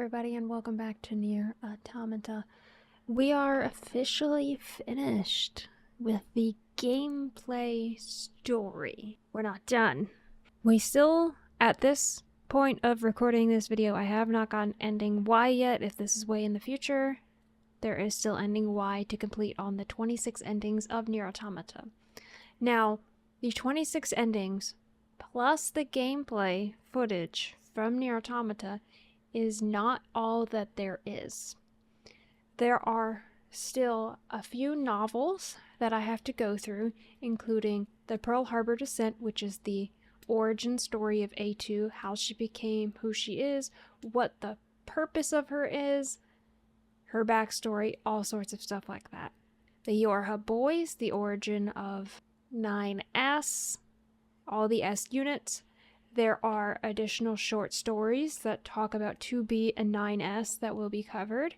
everybody, and welcome back to NieR Automata. We are officially finished with the gameplay story. We're not done. We still, at this point of recording this video, I have not gotten ending Y yet. If this is way in the future, there is still ending Y to complete on the 26 endings of NieR Automata. Now, the 26 endings, plus the gameplay footage from NieR Automata, is not all that there is. There are still a few novels that I have to go through, including the Pearl Harbor Descent, which is the origin story of A2, how she became who she is, what the purpose of her is, her backstory, all sorts of stuff like that. The Yorha Boys, the origin of 9S, all the S units. There are additional short stories that talk about 2B and 9S that will be covered,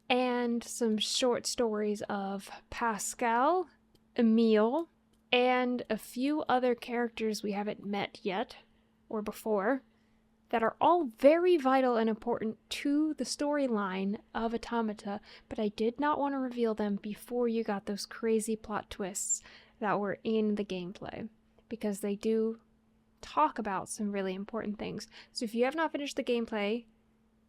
and some short stories of Pascal, Emile, and a few other characters we haven't met yet, or before, that are all very vital and important to the storyline of Automata, but I did not want to reveal them before you got those crazy plot twists that were in the gameplay, because they do talk about some really important things. So if you have not finished the gameplay,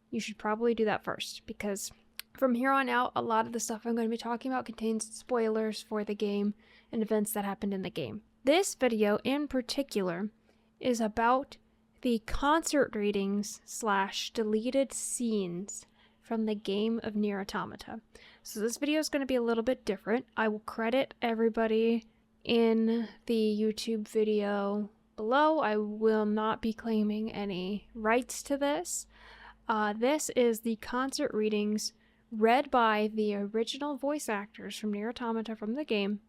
you should probably do that first, because from here on out, a lot of the stuff I'm going to be talking about contains spoilers for the game and events that happened in the game. This video in particular is about the concert readings / deleted scenes from the game of NieR Automata. So this video is going to be a little bit different. I will credit everybody in the YouTube video below. I will not be claiming any rights to this. This is the concert readings read by the original voice actors from NieR Automata from the game,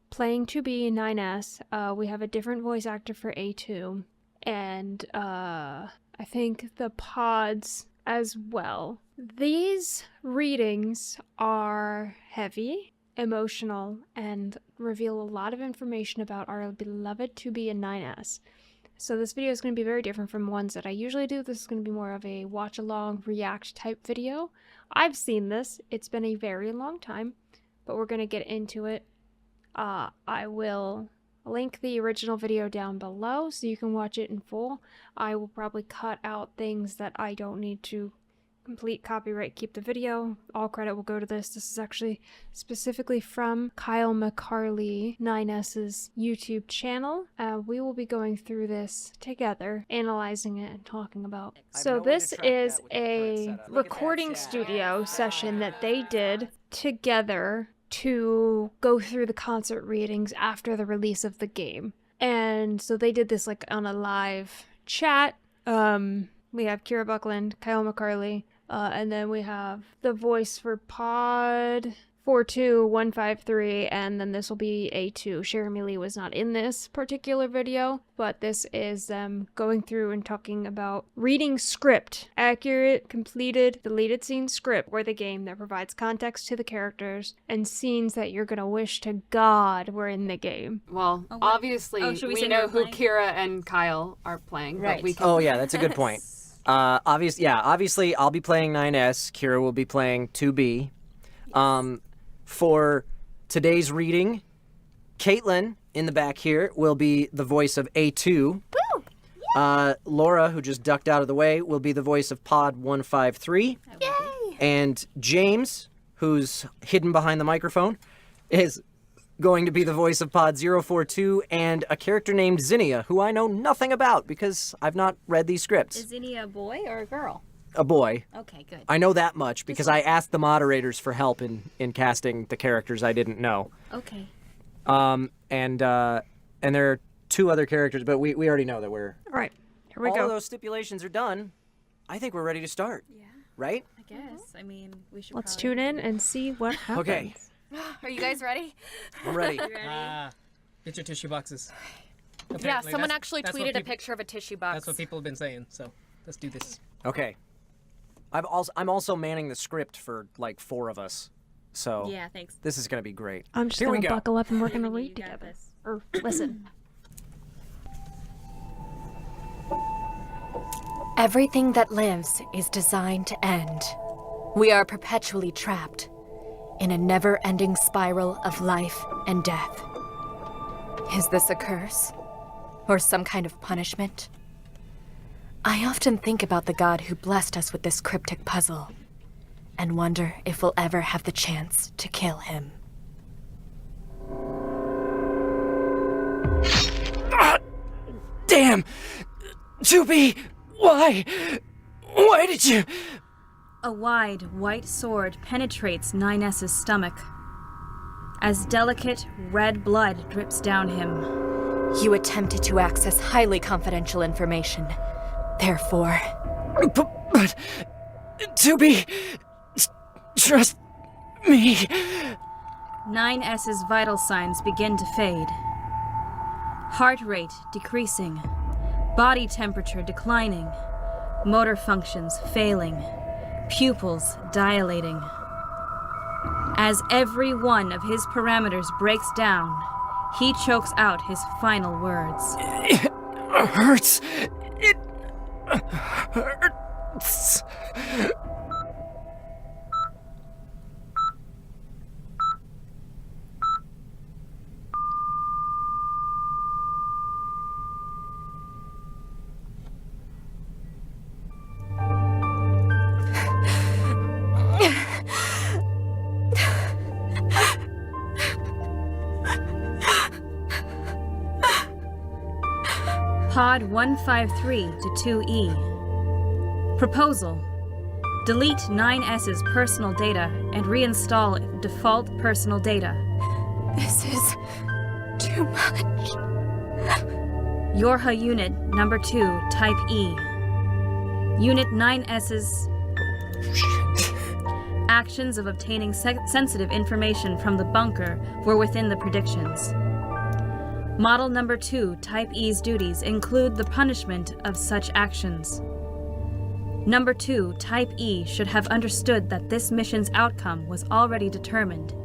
playing 2B and 9S. We have a different voice actor for A2, and I think the pods as well. These readings are heavy, emotional, and reveal a lot of information about our beloved 2B and 9S. So this video is going to be very different from ones that I usually do. This is going to be more of a watch along, react type video. I've seen this. It's been a very long time, but we're going to get into it. I will link the original video down below so you can watch it in full. I will probably cut out things that I don't need to complete copyright, keep the video. All credit will go to this. This is actually specifically from Kyle McCarley 9S's YouTube channel. We will be going through this together, analyzing it and talking about. So this is a recording studio session that they did together to go through the concert readings after the release of the game. And so they did this like on a live chat. We have Kira Buckland, Kyle McCarley, and then we have the voice for Pod 42153, and then this will be A2. Jeremy Lee was not in this particular video, but this is them going through and talking about reading script, accurate, completed, deleted scene script for the game that provides context to the characters and scenes that you're gonna wish to God were in the game. Well, obviously, we know who Kira and Kyle are playing, right? But we can... Oh yeah, that's a good point. Obviously, I'll be playing 9S. Kira will be playing 2B. Yes. For today's reading, Caitlin in the back here will be the voice of A2. Woo! Yeah. Laura, who just ducked out of the way, will be the voice of Pod 153. Yay! And James, who's hidden behind the microphone, is going to be the voice of Pod 042, and a character named Zinnia, who I know nothing about because I've not read these scripts. Is Zinnia a boy or a girl? A boy. Okay, good. I know that much because I asked the moderators for help in casting the characters I didn't know. Okay. And there are two other characters, but we already know that we're... All right, here we all go. of those stipulations are done. I think we're ready to start. Yeah. Right? I guess. I mean, we should Let's tune in and see what happens. Okay. Are you guys ready? I'm ready. Get your tissue boxes. Yeah, Apparently, someone that's actually what tweeted a peop- picture of a tissue box. That's what people have been saying, so let's do this. Okay. I'm also manning the script for like 4 of us. So Yeah, thanks. this is going to be great. I'm just Here we gonna go. buckle up and we're gonna You read got together. this. Or listen. Everything that lives is designed to end. We are perpetually trapped in a never-ending spiral of life and death. Is this a curse? Or some kind of punishment? I often think about the god who blessed us with this cryptic puzzle, and wonder if we'll ever have the chance to kill him. Damn! 2B! Why? Why did you... A wide, white sword penetrates 9S's stomach. As delicate, red blood drips down him. You attempted to access highly confidential information. Therefore... But 2B... Trust me... 9S's vital signs begin to fade. Heart rate decreasing. Body temperature declining. Motor functions failing. Pupils dilating. As every one of his parameters breaks down, he chokes out his final words. It hurts. It hurts. Pod 153 to 2E. Proposal. Delete 9S's personal data and reinstall default personal data. This is too much. Yorha Unit Number 2, Type E. Unit 9S's actions of obtaining sensitive information from the bunker were within the predictions. Model Number 2, Type E's duties include the punishment of such actions. Number 2, Type E should have understood that this mission's outcome was already determined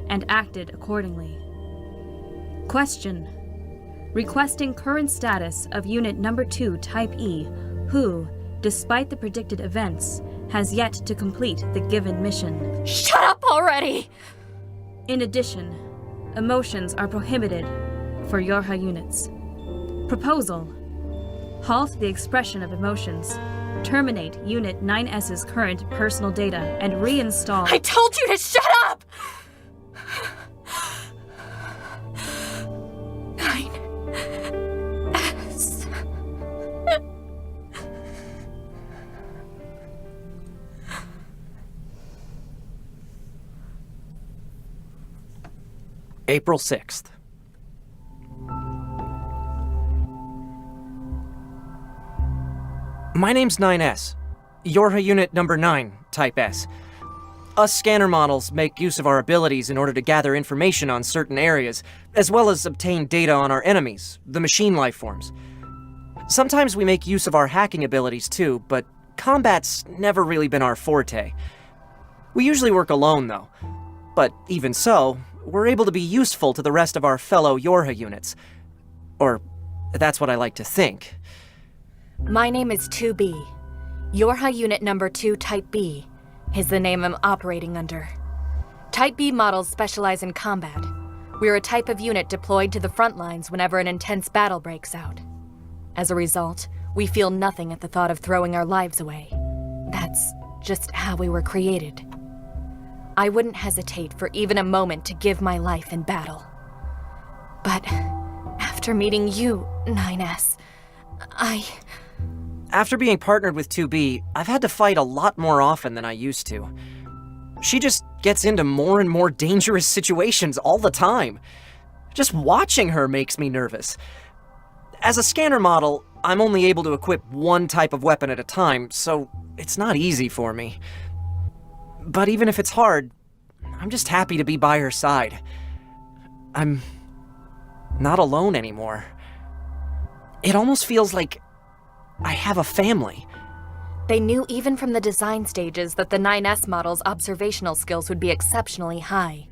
and acted accordingly. Question. Requesting current status of Unit Number 2, Type E, who, despite the predicted events, has yet to complete the given mission. Shut up already! In addition, emotions are prohibited for Yorha units. Proposal. Halt the expression of emotions. Terminate Unit 9S's current personal data and reinstall... I told you to shut up! 9S. April 6th. My name's 9S. Yorha Unit Number 9, Type S. Us scanner models make use of our abilities in order to gather information on certain areas, as well as obtain data on our enemies, the machine life forms. Sometimes we make use of our hacking abilities too, but combat's never really been our forte. We usually work alone though. But even so, we're able to be useful to the rest of our fellow Yorha units. Or, that's what I like to think. My name is 2B. Yorha Unit Number 2, Type B, is the name I'm operating under. Type B models specialize in combat. We're a type of unit deployed to the front lines whenever an intense battle breaks out. As a result, we feel nothing at the thought of throwing our lives away. That's just how we were created. I wouldn't hesitate for even a moment to give my life in battle. But after meeting you, 9S, After being partnered with 2B, I've had to fight a lot more often than I used to. She just gets into more and more dangerous situations all the time. Just watching her makes me nervous. As a scanner model, I'm only able to equip one type of weapon at a time, so it's not easy for me. But even if it's hard, I'm just happy to be by her side. I'm not alone anymore. It almost feels like I have a family. They knew even from the design stages that the 9S model's observational skills would be exceptionally high.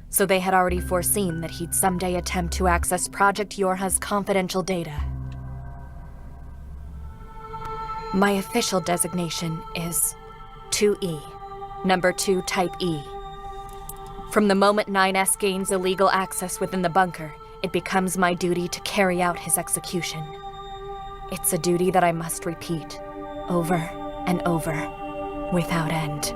So they had already foreseen that he'd someday attempt to access Project Yorha's confidential data. My official designation is 2E, number 2 Type E. From the moment 9S gains illegal access within the bunker, it becomes my duty to carry out his execution. It's a duty that I must repeat, over and over, without end.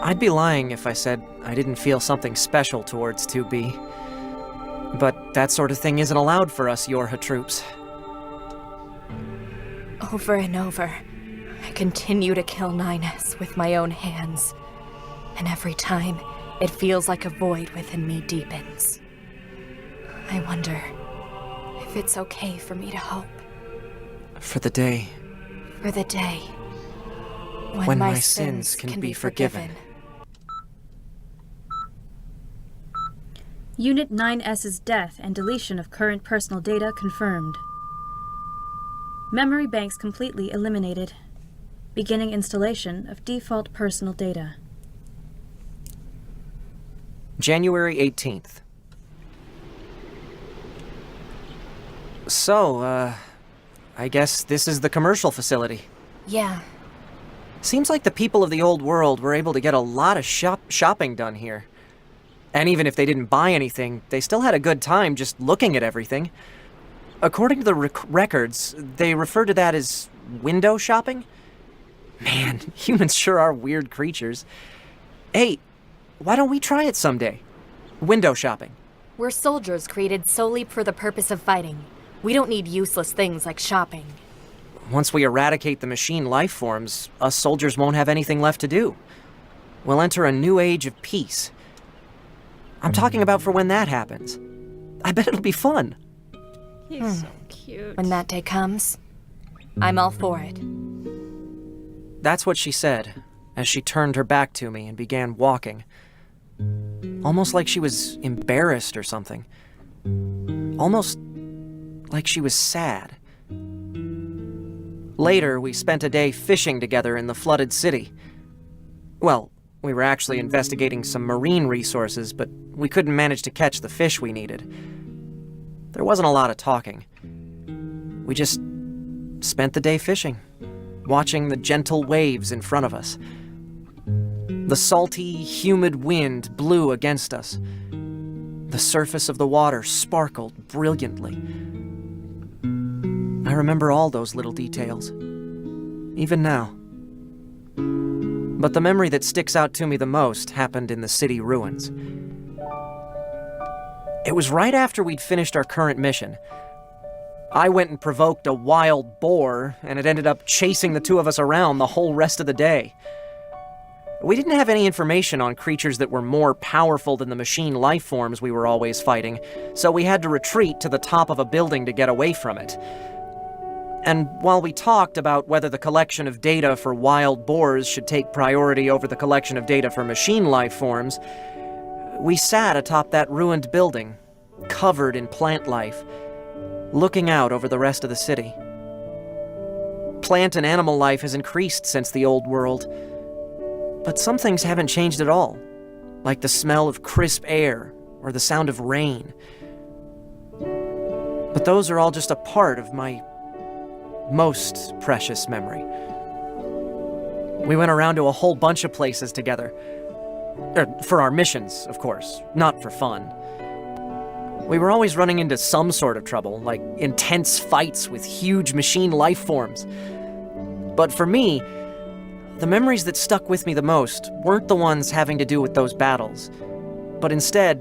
I'd be lying if I said I didn't feel something special towards 2B. But that sort of thing isn't allowed for us Yorha troops. Over and over, I continue to kill 9S with my own hands. And every time, it feels like a void within me deepens. I wonder if it's okay for me to hope. For the day For the day when my sins can be forgiven. Unit 9S's death and deletion of current personal data confirmed. Memory banks completely eliminated. Beginning installation of default personal data. January 18th. So, I guess this is the commercial facility. Yeah, Seems like the people of the old world were able to get a lot of shopping done here. And even if they didn't buy anything, they still had a good time just looking at everything. According to the records, they refer to that as window shopping? Man, humans sure are weird creatures. Hey, why don't we try it someday? Window shopping. we're soldiers created solely for the purpose of fighting. We don't need useless things like shopping. Once we eradicate the machine life forms, us soldiers won't have anything left to do. We'll enter a new age of peace. I'm talking about for when that happens. I bet it'll be fun. He's so cute. When that day comes, I'm all for it. That's what she said, as she turned her back to me and began walking. Almost like she was embarrassed or something. Almost like she was sad. Later, we spent a day fishing together in the flooded city. Well, we were actually investigating some marine resources, but we couldn't manage to catch the fish we needed. There wasn't a lot of talking. We just spent the day fishing, watching the gentle waves in front of us. The salty, humid wind blew against us. The surface of the water sparkled brilliantly. I remember all those little details, even now. But the memory that sticks out to me the most happened in the city ruins. It was right after we'd finished our current mission. I went and provoked a wild boar, and it ended up chasing the two of us around the whole rest of the day. We didn't have any information on creatures that were more powerful than the machine life forms we were always fighting, so we had to retreat to the top of a building to get away from it. And while we talked about whether the collection of data for wild boars should take priority over the collection of data for machine life forms, we sat atop that ruined building, covered in plant life, looking out over the rest of the city. Plant and animal life has increased since the old world, but some things haven't changed at all, like the smell of crisp air or the sound of rain. But those are all just a part of my most precious memory. We went around to a whole bunch of places together. For our missions, of course, not for fun. We were always running into some sort of trouble, like intense fights with huge machine life forms. But for me, the memories that stuck with me the most weren't the ones having to do with those battles, but instead,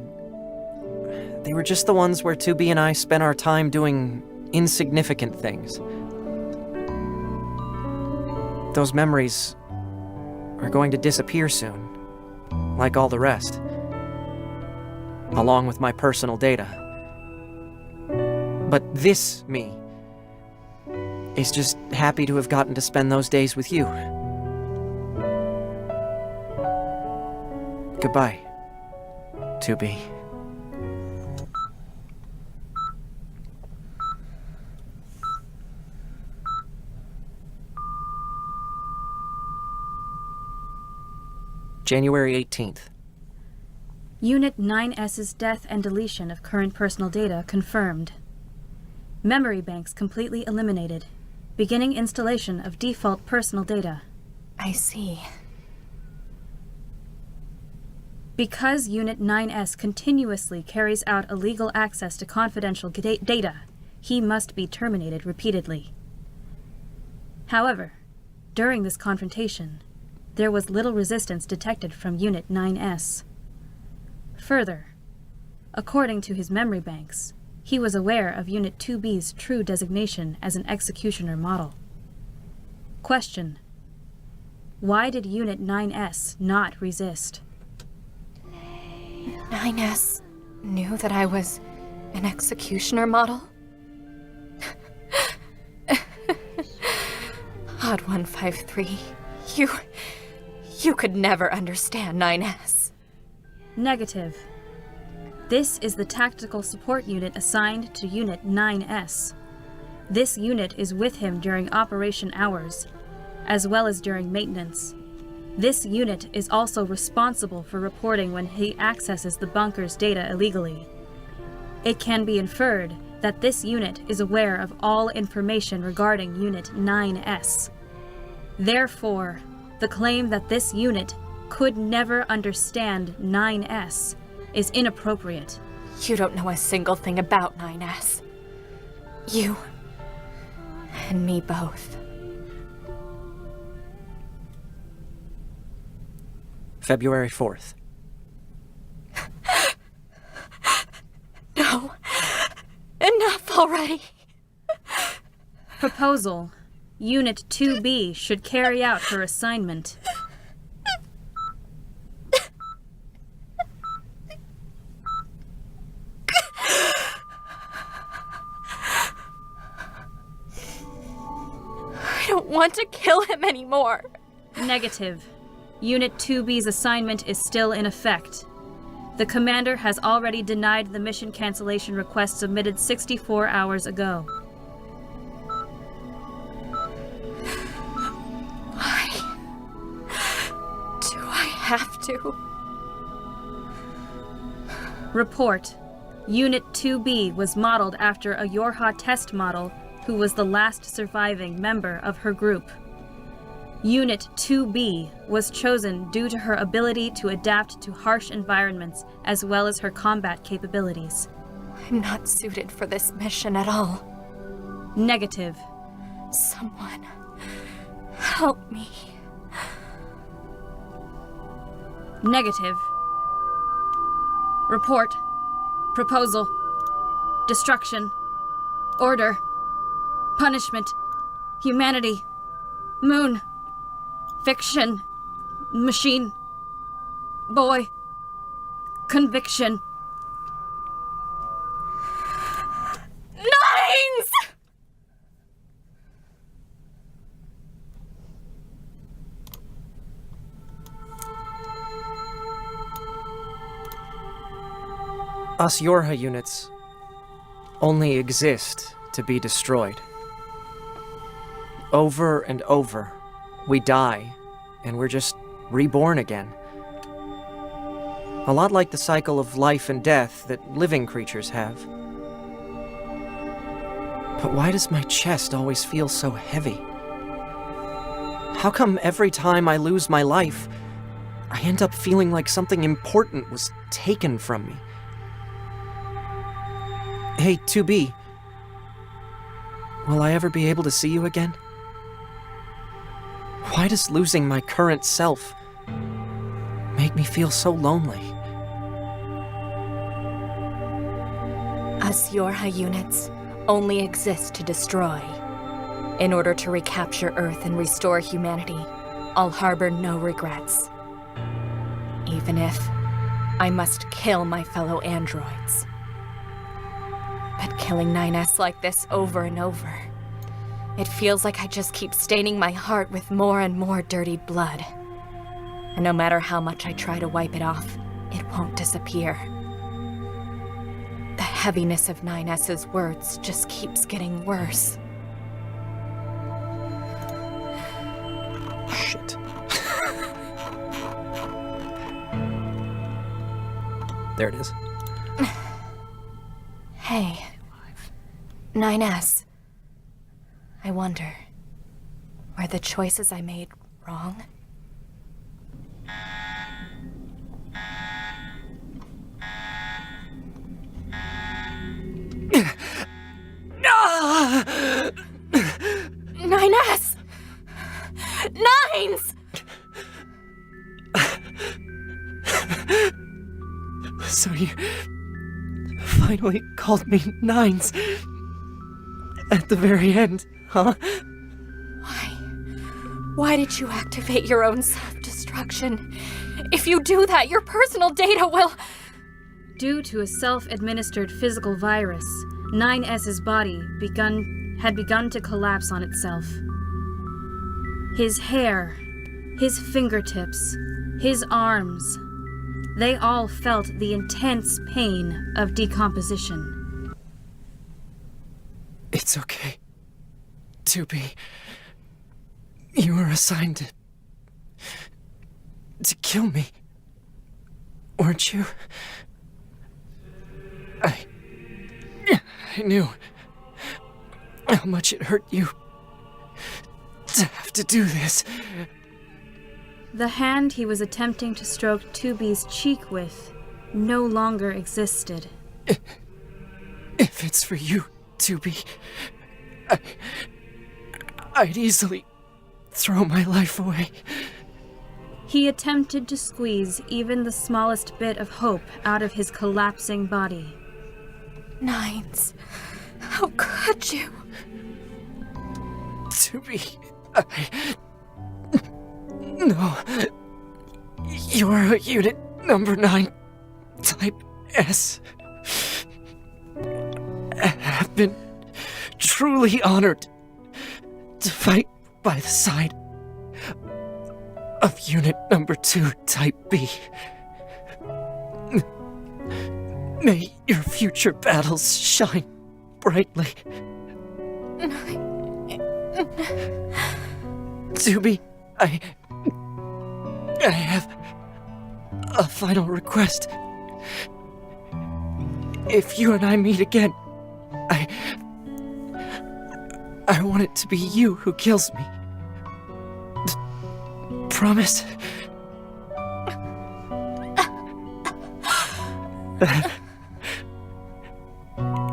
they were just the ones where 2B and I spent our time doing insignificant things. Those memories are going to disappear soon, like all the rest, along with my personal data. But this me is just happy to have gotten to spend those days with you. Goodbye, 2B. January 18th. Unit 9S's death and deletion of current personal data confirmed. Memory banks completely eliminated. Beginning installation of default personal data. I see. Because Unit 9S continuously carries out illegal access to confidential data, he must be terminated repeatedly. However, during this confrontation, there was little resistance detected from Unit 9S. Further, according to his memory banks, he was aware of Unit 2B's true designation as an executioner model. Question: why did Unit 9S not resist? 9S knew that I was an executioner model? Odd 153, you could never understand 9S. Negative. This is the tactical support unit assigned to Unit 9S. This unit is with him during operation hours, as well as during maintenance. This unit is also responsible for reporting when he accesses the bunker's data illegally. It can be inferred that this unit is aware of all information regarding Unit 9S. Therefore, the claim that this unit could never understand 9S is inappropriate. You don't know a single thing about 9S. You and me both. February 4th. No. Enough already. Proposal: Unit 2B should carry out her assignment. I don't want to kill him anymore. Negative. Unit 2B's assignment is still in effect. The commander has already denied the mission cancellation request submitted 64 hours ago. Why do I have to? Report: Unit 2B was modeled after a Yorha test model who was the last surviving member of her group. Unit 2B was chosen due to her ability to adapt to harsh environments as well as her combat capabilities. I'm not suited for this mission at all. Negative. Someone, help me. Negative. Report. Proposal. Destruction. Order. Punishment. Humanity. Moon. Fiction. Machine. Boy. Conviction. Nines! Us Yorha units only exist to be destroyed. Over and over, we die, and we're just reborn again. A lot like the cycle of life and death that living creatures have. But why does my chest always feel so heavy? How come every time I lose my life, I end up feeling like something important was taken from me? Hey, 2B. Will I ever be able to see you again? Why does losing my current self make me feel so lonely? Us Yorha units only exist to destroy. In order to recapture Earth and restore humanity, I'll harbor no regrets. Even if I must kill my fellow androids. But killing 9S like this over and over, it feels like I just keep staining my heart with more and more dirty blood. And no matter how much I try to wipe it off, it won't disappear. The heaviness of 9S's words just keeps getting worse. Shit. There it is. Hey, 9S. I wonder, Were the choices I made wrong? Ah! 9S! Nines! So you finally called me Nines at the very end, huh? Why did you activate your own self-destruction? If you do that, your personal data will... Due to a self-administered physical virus, 9S's body had begun to collapse on itself. His hair, his fingertips, his arms, they all felt the intense pain of decomposition. It's okay. 2B. You were assigned to kill me, weren't you? I knew how much it hurt you to have to do this. The hand he was attempting to stroke 2B's cheek with no longer existed. If it's for you, 2B, I'd easily throw my life away. He attempted to squeeze even the smallest bit of hope out of his collapsing body. Nines, how could you? 2B, no. You're a unit number 9, type S. I have been truly honored to fight by the side of unit number 2, type B. May your future battles shine brightly. 2B, I have a final request. If you and I meet again, I want it to be you who kills me. Promise?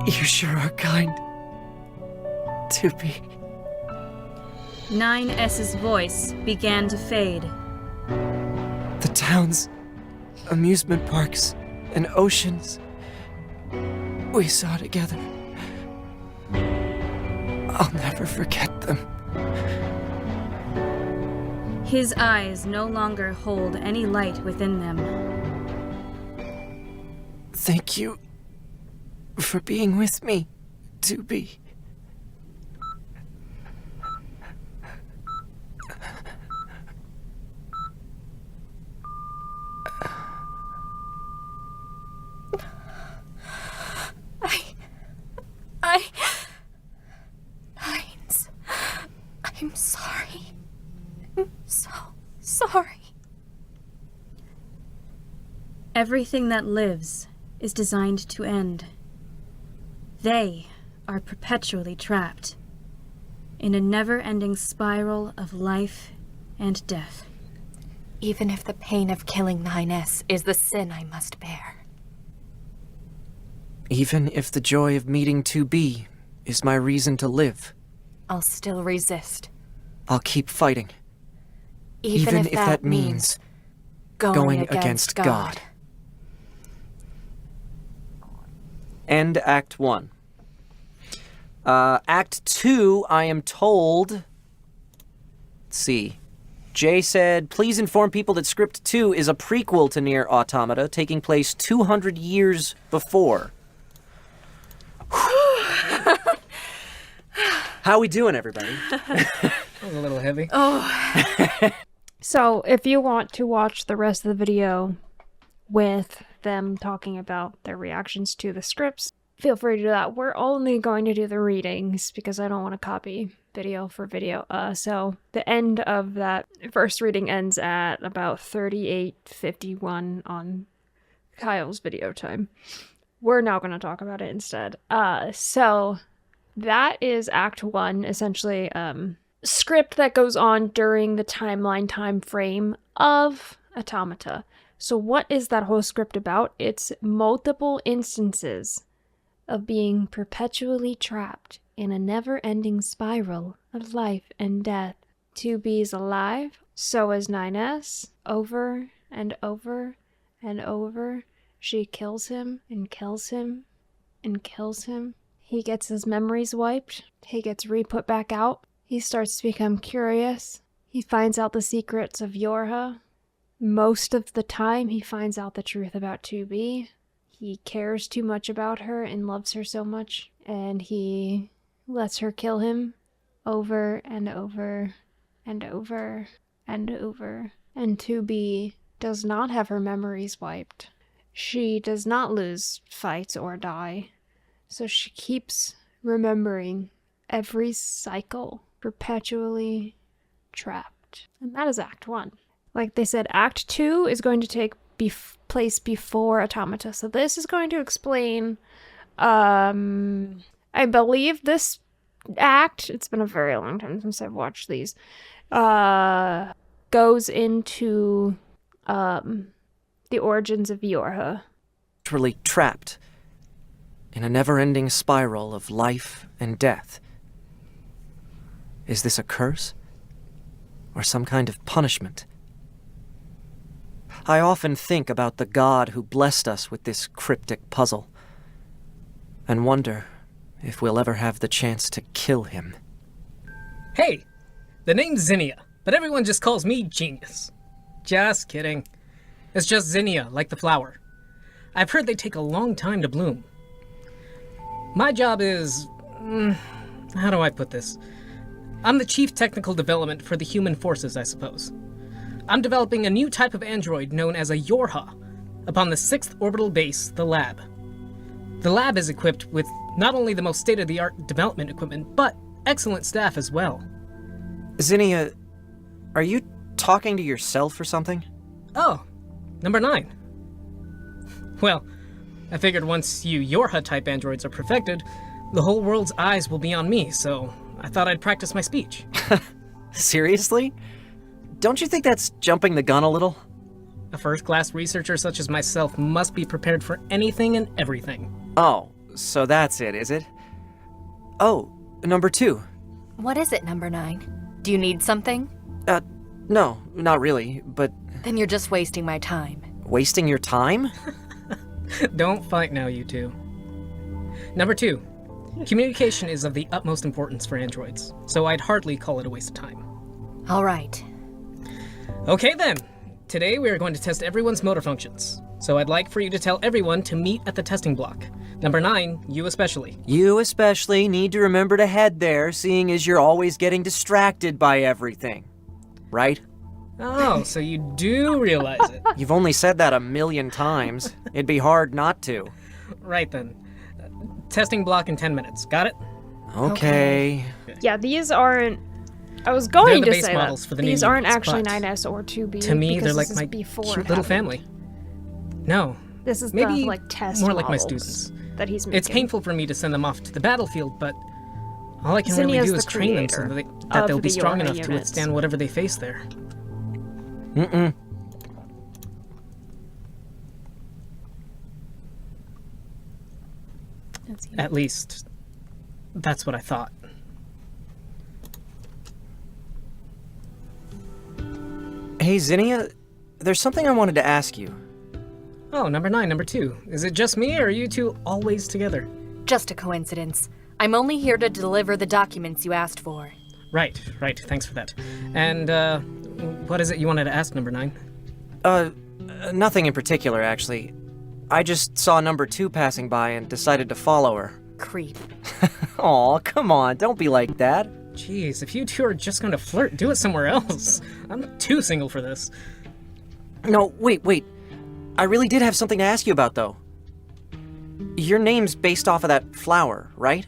You sure are kind, 2B. 9S's voice began to fade. The towns, amusement parks, and oceans we saw together. I'll never forget them. His eyes no longer hold any light within them. Thank you for being with me, 2B. Nines, I'm sorry. I'm so sorry. Everything that lives is designed to end. They are perpetually trapped in a never-ending spiral of life and death. Even if the pain of killing 9S is the sin I must bear. Even if the joy of meeting 2B is my reason to live, I'll still resist. I'll keep fighting. Even if that means going against God. End Act 1. Act 2, I am told... Let's see. Jay said, please inform people that Script 2 is a prequel to NieR Automata, taking place 200 years before. How we doing, everybody? That was a little heavy. So, if you want to watch the rest of the video with them talking about their reactions to the scripts, feel free to do that. We're only going to do the readings because I don't want to copy video for video. So the end of that first reading ends at about 38:51 on Kyle's video time. We're now going to talk about it instead. So that is Act 1, essentially script that goes on during the timeline time frame of Automata. So what is that whole script about? It's multiple instances of being perpetually trapped in a never-ending spiral of life and death. 2B is alive, so is 9S. Over and over and over, she kills him and kills him and kills him. He gets his memories wiped. He gets re-put back out. He starts to become curious. He finds out the secrets of Yorha. Most of the time, he finds out the truth about 2B. He cares too much about her and loves her so much, and he lets her kill him over and over and over and over. And 2B does not have her memories wiped. She does not lose fights or die, so she keeps remembering every cycle, perpetually trapped. And that is Act 1. Like they said, Act 2 is going to take place before Automata. So this is going to explain, I believe this act, it's been a very long time since I've watched these, goes into the origins of Yorha. Literally trapped in a never-ending spiral of life and death. Is this a curse? Or some kind of punishment? I often think about the god who blessed us with this cryptic puzzle, and wonder if we'll ever have the chance to kill him. Hey, the name's Zinnia, but everyone just calls me Genius. Just kidding. It's just Zinnia, like the flower. I've heard they take a long time to bloom. My job is... how do I put this? I'm the Chief Technical Development for the Human Forces, I suppose. I'm developing a new type of android known as a Yorha, upon the 6th Orbital Base, the Lab. The Lab is equipped with not only the most state-of-the-art development equipment, but excellent staff as well. Zinnia, are you talking to yourself or something? Oh, number 9. Well, I figured once you Yorha-type androids are perfected, the whole world's eyes will be on me, so I thought I'd practice my speech. Seriously? Don't you think that's jumping the gun a little? A first-class researcher such as myself must be prepared for anything and everything. Oh, so that's it, is it? Oh, number 2. What is it, number 9? Do you need something? No, not really, but... Then you're just wasting my time. Wasting your time? Don't fight now, you two. Number 2. Communication is of the utmost importance for androids, so I'd hardly call it a waste of time. All right. Okay then. Today we are going to test everyone's motor functions. So I'd like for you to tell everyone to meet at the testing block. Number 9, you especially. You especially need to remember to head there, seeing as you're always getting distracted by everything. Right? Oh, so you do realize it. You've only said that 1,000,000 times. It'd be hard not to. Right then. Testing block in 10 minutes. Got it? Okay. Yeah, these aren't... I was going They're the to base say models that. for the new These aren't units, actually but 9S or 2B. To me, because they're like this is my before cute it little happened. family. No. This is Maybe the, like, test more like my models students. that he's making. It's painful for me to send them off to the battlefield, but all I can Zinnia's really do the is train them so creator that they'll of be the strong Yorha enough to units. withstand whatever they face there. Mm-mm. At least, that's what I thought. Hey, Zinnia, there's something I wanted to ask you. Oh, number 9, number 2. Is it just me, or are you two always together? Just a coincidence. I'm only here to deliver the documents you asked for. Right. Thanks for that. And, what is it you wanted to ask, number 9? Nothing in particular, actually. I just saw number 2 passing by and decided to follow her. Creep. Aw, come on, don't be like that. Jeez, if you two are just gonna flirt, do it somewhere else. I'm too single for this. No, wait. I really did have something to ask you about, though. Your name's based off of that flower, right?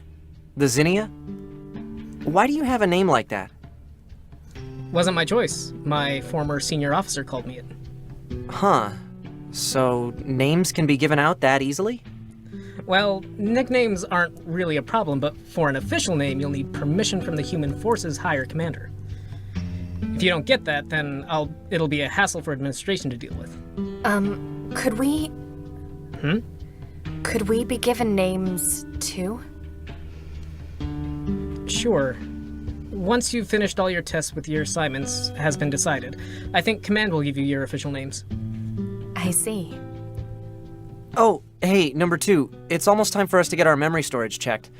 The Zinnia? Why do you have a name like that? Wasn't my choice. My former senior officer called me it. Huh. So, names can be given out that easily? Well, nicknames aren't really a problem, but for an official name, you'll need permission from the Human Forces higher commander. If you don't get that, then it'll be a hassle for administration to deal with. Could we... Hmm? Could we be given names, too? Sure. Once you've finished all your tests with your assignments has been decided, I think Command will give you your official names. I see. Oh, hey, number 2. It's almost time for us to get our memory storage checked.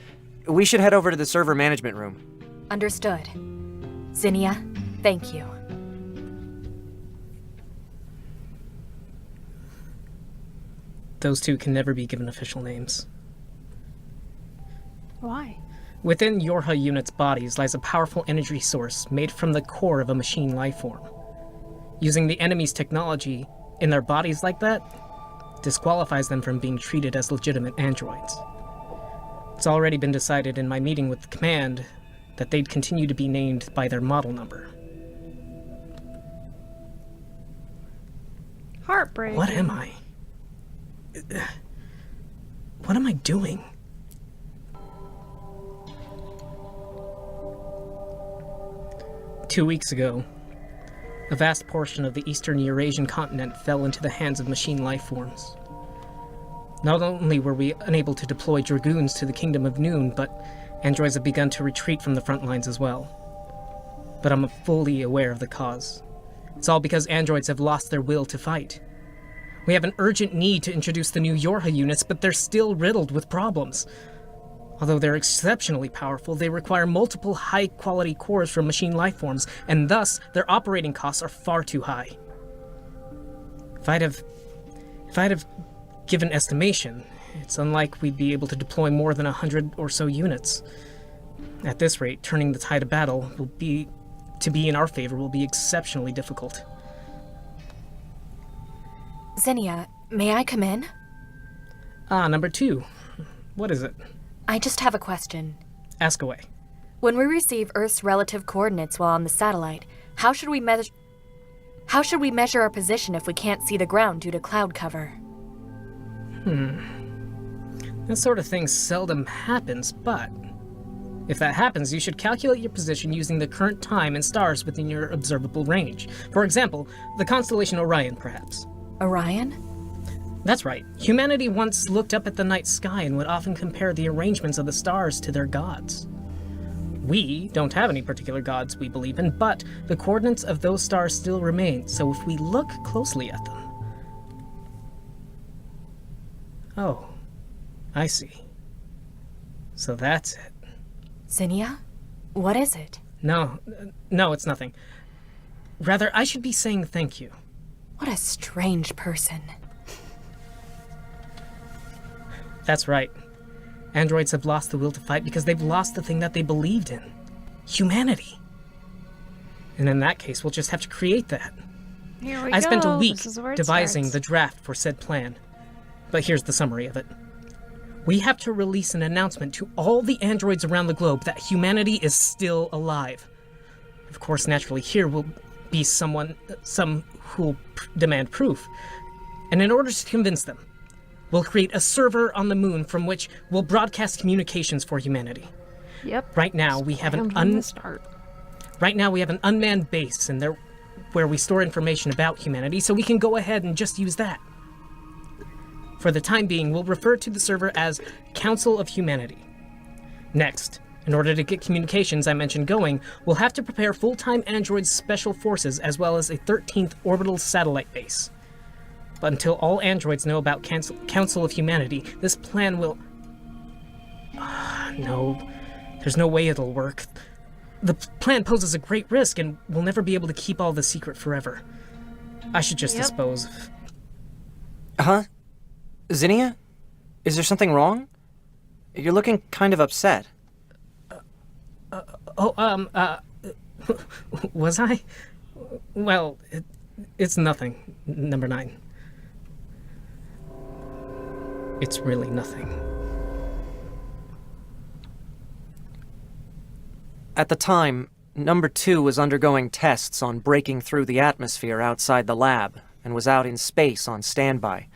We should head over to the server management room. Understood. Zinnia, thank you. Those two can never be given official names. Why? Within Yorha units' bodies lies a powerful energy source made from the core of a machine life form. Using the enemy's technology in their bodies like that disqualifies them from being treated as legitimate androids. It's already been decided in my meeting with the command that they'd continue to be named by their model number. Heartbreak. What am I? What am I doing? Two weeks ago, a vast portion of the eastern Eurasian continent fell into the hands of machine life forms. Not only were we unable to deploy Dragoons to the Kingdom of Noon, but androids have begun to retreat from the front lines as well. But I'm fully aware of the cause. It's all because androids have lost their will to fight. We have an urgent need to introduce the new Yorha units, but they're still riddled with problems. Although they're exceptionally powerful, they require multiple high-quality cores from machine life forms, and thus their operating costs are far too high. If I'd have given estimation, it's unlikely we'd be able to deploy more than 100 or so units. At this rate, turning the tide of battle to be in our favor will be exceptionally difficult. Zinnia, may I come in? Number 2. What is it? I just have a question. Ask away. When we receive Earth's relative coordinates while on the satellite, how should we measure our position if we can't see the ground due to cloud cover? That sort of thing seldom happens, but if that happens, you should calculate your position using the current time and stars within your observable range. For example, the constellation Orion, perhaps. Orion? That's right. Humanity once looked up at the night sky and would often compare the arrangements of the stars to their gods. We don't have any particular gods we believe in, but the coordinates of those stars still remain, so if we look closely at them... Oh, I see. So that's it. Zinnia? What is it? No, it's nothing. Rather, I should be saying thank you. What a strange person. That's right. Androids have lost the will to fight because they've lost the thing that they believed in. Humanity. And in that case, we'll just have to create that. Here we I go. spent a week This is where it devising starts. the draft for said plan. But here's the summary of it. We have to release an announcement to all the androids around the globe that humanity is still alive. Of course, naturally, here will be some who'll demand proof. And in order to convince them, we'll create a server on the moon from which we'll broadcast communications for humanity. Yep. Right now, we have an unmanned base in there where we store information about humanity, so we can go ahead and just use that. For the time being, we'll refer to the server as Council of Humanity. Next, in order to get communications I mentioned going, we'll have to prepare full-time android special forces as well as a 13th orbital satellite base. But until all androids know about Council of Humanity, this plan will... No, there's no way it'll work. The plan poses a great risk, and we'll never be able to keep all the secret forever. I should just dispose of... Huh? Zinnia? Is there something wrong? You're looking kind of upset. Was I? Well, it's nothing, number 9. It's really nothing. At the time, number 2 was undergoing tests on breaking through the atmosphere outside the lab and was out in space on standby.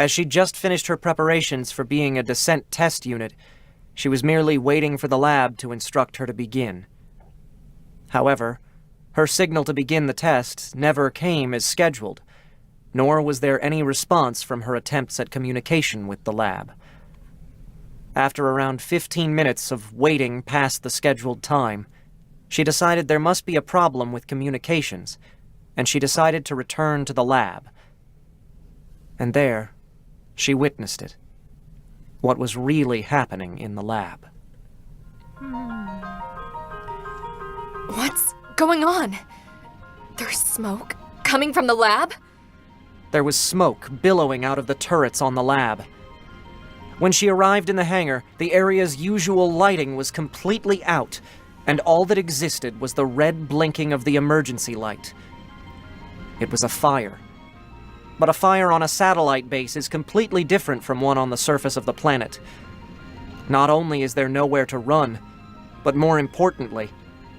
As she'd just finished her preparations for being a descent test unit, she was merely waiting for the lab to instruct her to begin. However, her signal to begin the test never came as scheduled, nor was there any response from her attempts at communication with the lab. After around 15 minutes of waiting past the scheduled time, she decided there must be a problem with communications, and she decided to return to the lab. And there, she witnessed it. What was really happening in the lab. What's going on? There's smoke coming from the lab? There was smoke billowing out of the turrets on the lab. When she arrived in the hangar, the area's usual lighting was completely out, and all that existed was the red blinking of the emergency light. It was a fire. But a fire on a satellite base is completely different from one on the surface of the planet. Not only is there nowhere to run, but more importantly,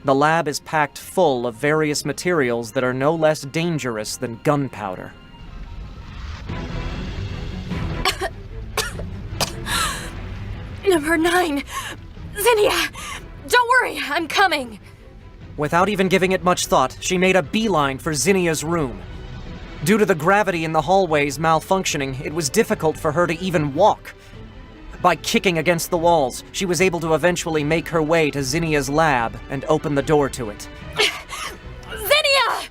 the lab is packed full of various materials that are no less dangerous than gunpowder. Number 9! Zinnia! Don't worry, I'm coming! Without even giving it much thought, she made a beeline for Zinnia's room. Due to the gravity in the hallways malfunctioning, it was difficult for her to even walk. By kicking against the walls, she was able to eventually make her way to Zinnia's lab and open the door to it. Zinnia!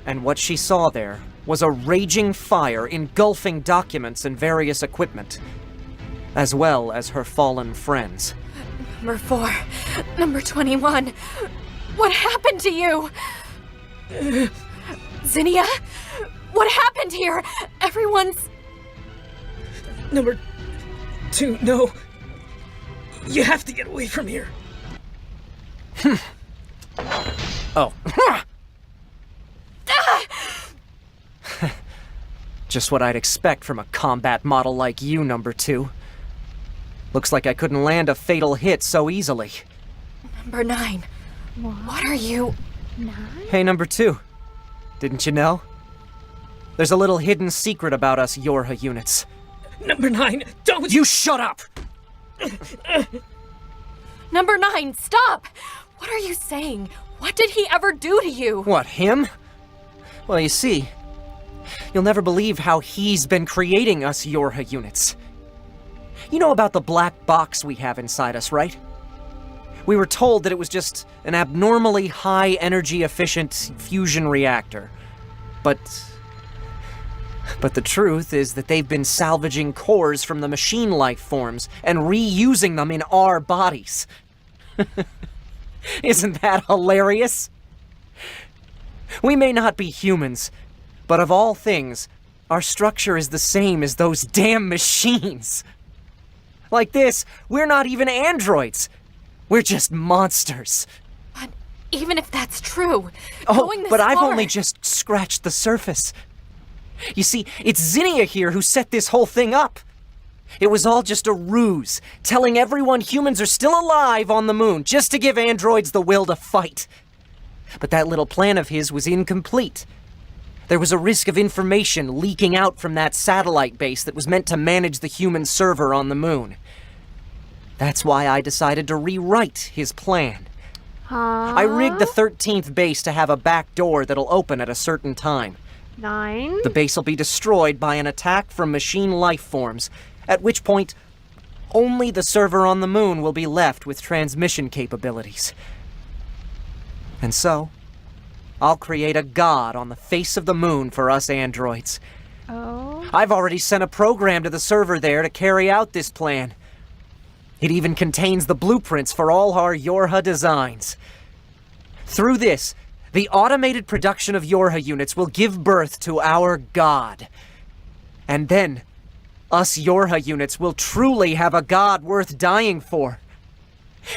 And what she saw there was a raging fire engulfing documents and various equipment, as well as her fallen friends. Number 4. Number 21. What happened to you? Zinnia? What happened here? Everyone's... Number 2, no. You have to get away from here. Oh. Just what I'd expect from a combat model like you, Number 2. Looks like I couldn't land a fatal hit so easily. Number 9. What are you... 9? Hey, Number 2. Didn't you know? There's a little hidden secret about us Yorha units. Number 9, don't... You shut up! Number 9, stop! What are you saying? What did he ever do to you? What, him? Well, you see, you'll never believe how he's been creating us Yorha units. You know about the black box we have inside us, right? We were told that it was just an abnormally high energy efficient fusion reactor. But the truth is that they've been salvaging cores from the machine life forms and reusing them in our bodies. Isn't that hilarious? We may not be humans, but of all things, our structure is the same as those damn machines. Like this, we're not even androids. We're just monsters. But even if that's true, Oh, going this but I've far... only just scratched the surface. You see, it's Zinnia here who set this whole thing up. It was all just a ruse, telling everyone humans are still alive on the moon just to give androids the will to fight. But that little plan of his was incomplete. There was a risk of information leaking out from that satellite base that was meant to manage the human server on the moon. That's why I decided to rewrite his plan. I rigged the 13th base to have a back door that'll open at a certain time. 9? The base will be destroyed by an attack from machine life forms, at which point only the server on the moon will be left with transmission capabilities. And so, I'll create a god on the face of the moon for us androids. Oh? I've already sent a program to the server there to carry out this plan. It even contains the blueprints for all our Yorha designs. Through this, the automated production of Yorha units will give birth to our god. And then, us Yorha units will truly have a god worth dying for.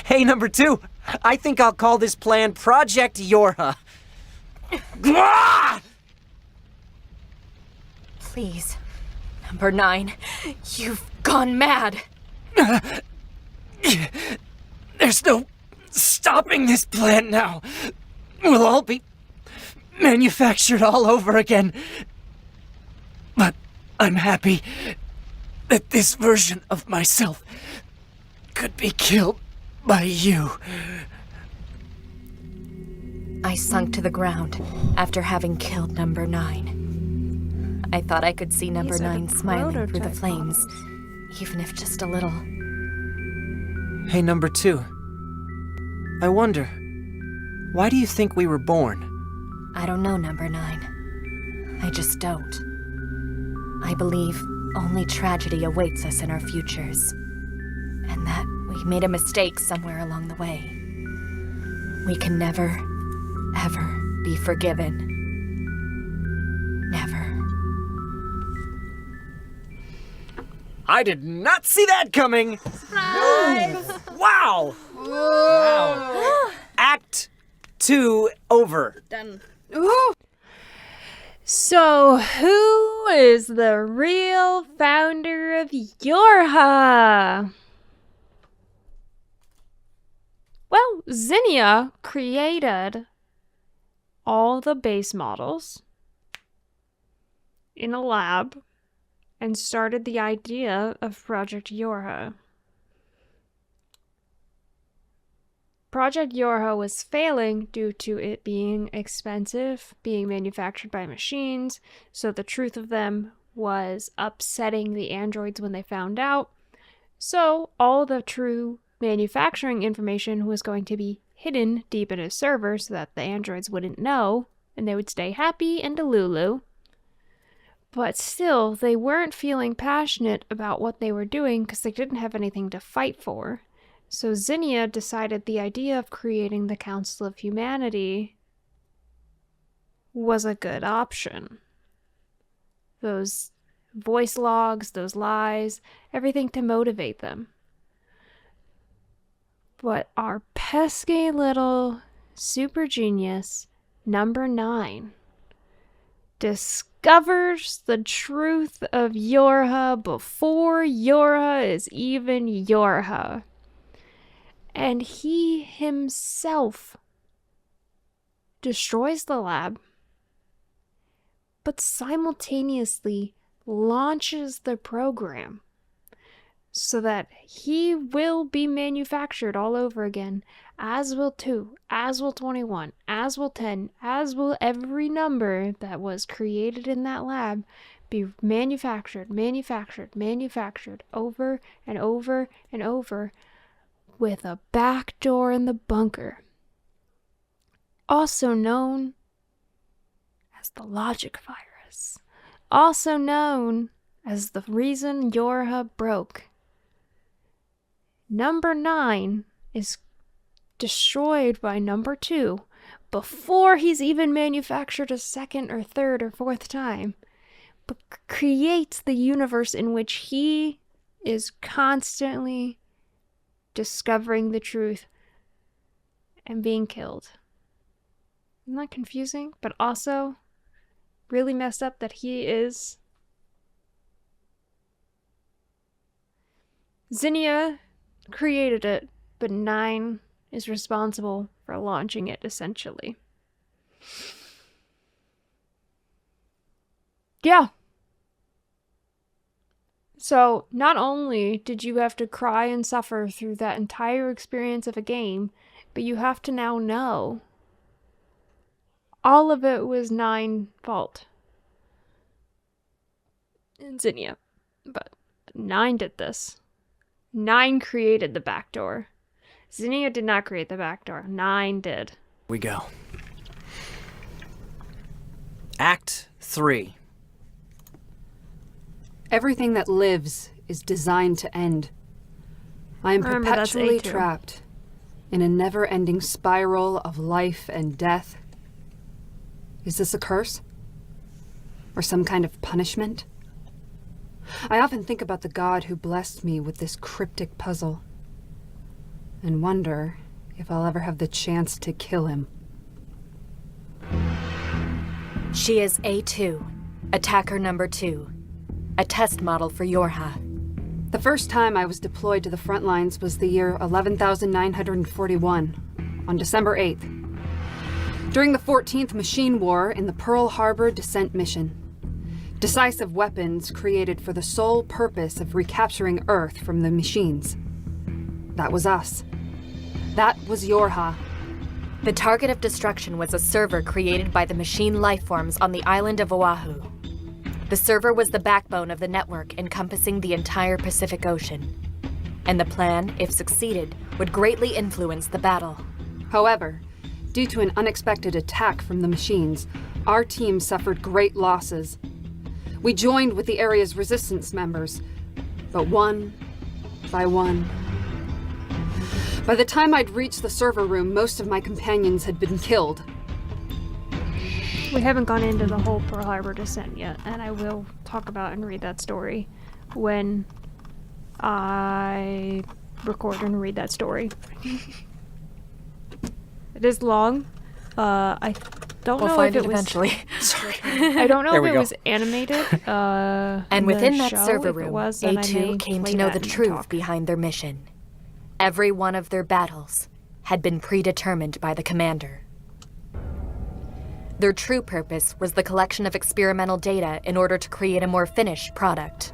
Hey, Number 2, I think I'll call this plan Project Yorha. Please. Number 9, you've gone mad. There's no stopping this plan now. We'll all be manufactured all over again. But I'm happy that this version of myself could be killed by you. I sunk to the ground after having killed number 9. I thought I could see number 9 smiling through the flames, even if just a little. Hey, number 2. I wonder, why do you think we were born? I don't know, number 9. I just don't. I believe only tragedy awaits us in our futures, and that we made a mistake somewhere along the way. We can never, ever be forgiven. Never. I did not see that coming! Surprise! Wow! Wow. Act 2 over. Done. Ooh. So, who is the real founder of Yorha? Well, Zinnia created all the base models in a lab and started the idea of Project Yorha. Project Yorha was failing due to it being expensive, being manufactured by machines, so the truth of them was upsetting the androids when they found out. So all the true manufacturing information was going to be hidden deep in a server so that the androids wouldn't know, and they would stay happy and delulu. But still, they weren't feeling passionate about what they were doing because they didn't have anything to fight for. So Zinnia decided the idea of creating the Council of Humanity was a good option. Those voice logs, those lies, everything to motivate them. But our pesky little super genius, number 9, discovers the truth of Yorha before Yorha is even Yorha. And he himself destroys the lab, but simultaneously launches the program so that he will be manufactured all over again, as will 2, as will 21, as will 10, as will every number that was created in that lab be manufactured over and over and over, with a back door in the bunker, also known as the logic virus, also known as the reason Yorha broke. Number 9 is destroyed by number 2 before he's even manufactured a second or third or fourth time, but creates the universe in which he is constantly discovering the truth and being killed. Isn't that confusing? But also really messed up that he is... Zinnia created it, but 9 is responsible for launching it, essentially. Yeah. So, not only did you have to cry and suffer through that entire experience of a game, but you have to now know all of it was 9's fault. And Zinnia. But 9 did this. 9 created the backdoor. Zinnia did not create the backdoor. 9 did. We go. Act 3. Everything that lives is designed to end. I am Remember, that's perpetually A2. trapped in a never-ending spiral of life and death. Is this a curse? Or some kind of punishment? I often think about the god who blessed me with this cryptic puzzle, and wonder if I'll ever have the chance to kill him. She is A2, attacker number 2, a test model for Yorha. The first time I was deployed to the front lines was the year 11,941, on December 8th. During the 14th Machine War in the Pearl Harbor Descent Mission. Decisive weapons created for the sole purpose of recapturing Earth from the machines. That was us. That was Yorha. The target of destruction was a server created by the machine lifeforms on the island of Oahu. The server was the backbone of the network encompassing the entire Pacific Ocean. And the plan, if succeeded, would greatly influence the battle. However, due to an unexpected attack from the machines, our team suffered great losses. We joined with the area's resistance members, but one by one. By the time I'd reached the server room, most of my companions had been killed. We haven't gone into the whole Pearl Harbor descent yet, and I will talk about and read that story when I record and read that story. It is long. I don't know if it was eventually. Sorry. I don't know There if we it go. was animated. And within that server If it room, was, then I may A2 came play to know that the and truth talk. behind their mission. Every one of their battles had been predetermined by the commander. Their true purpose was the collection of experimental data in order to create a more finished product.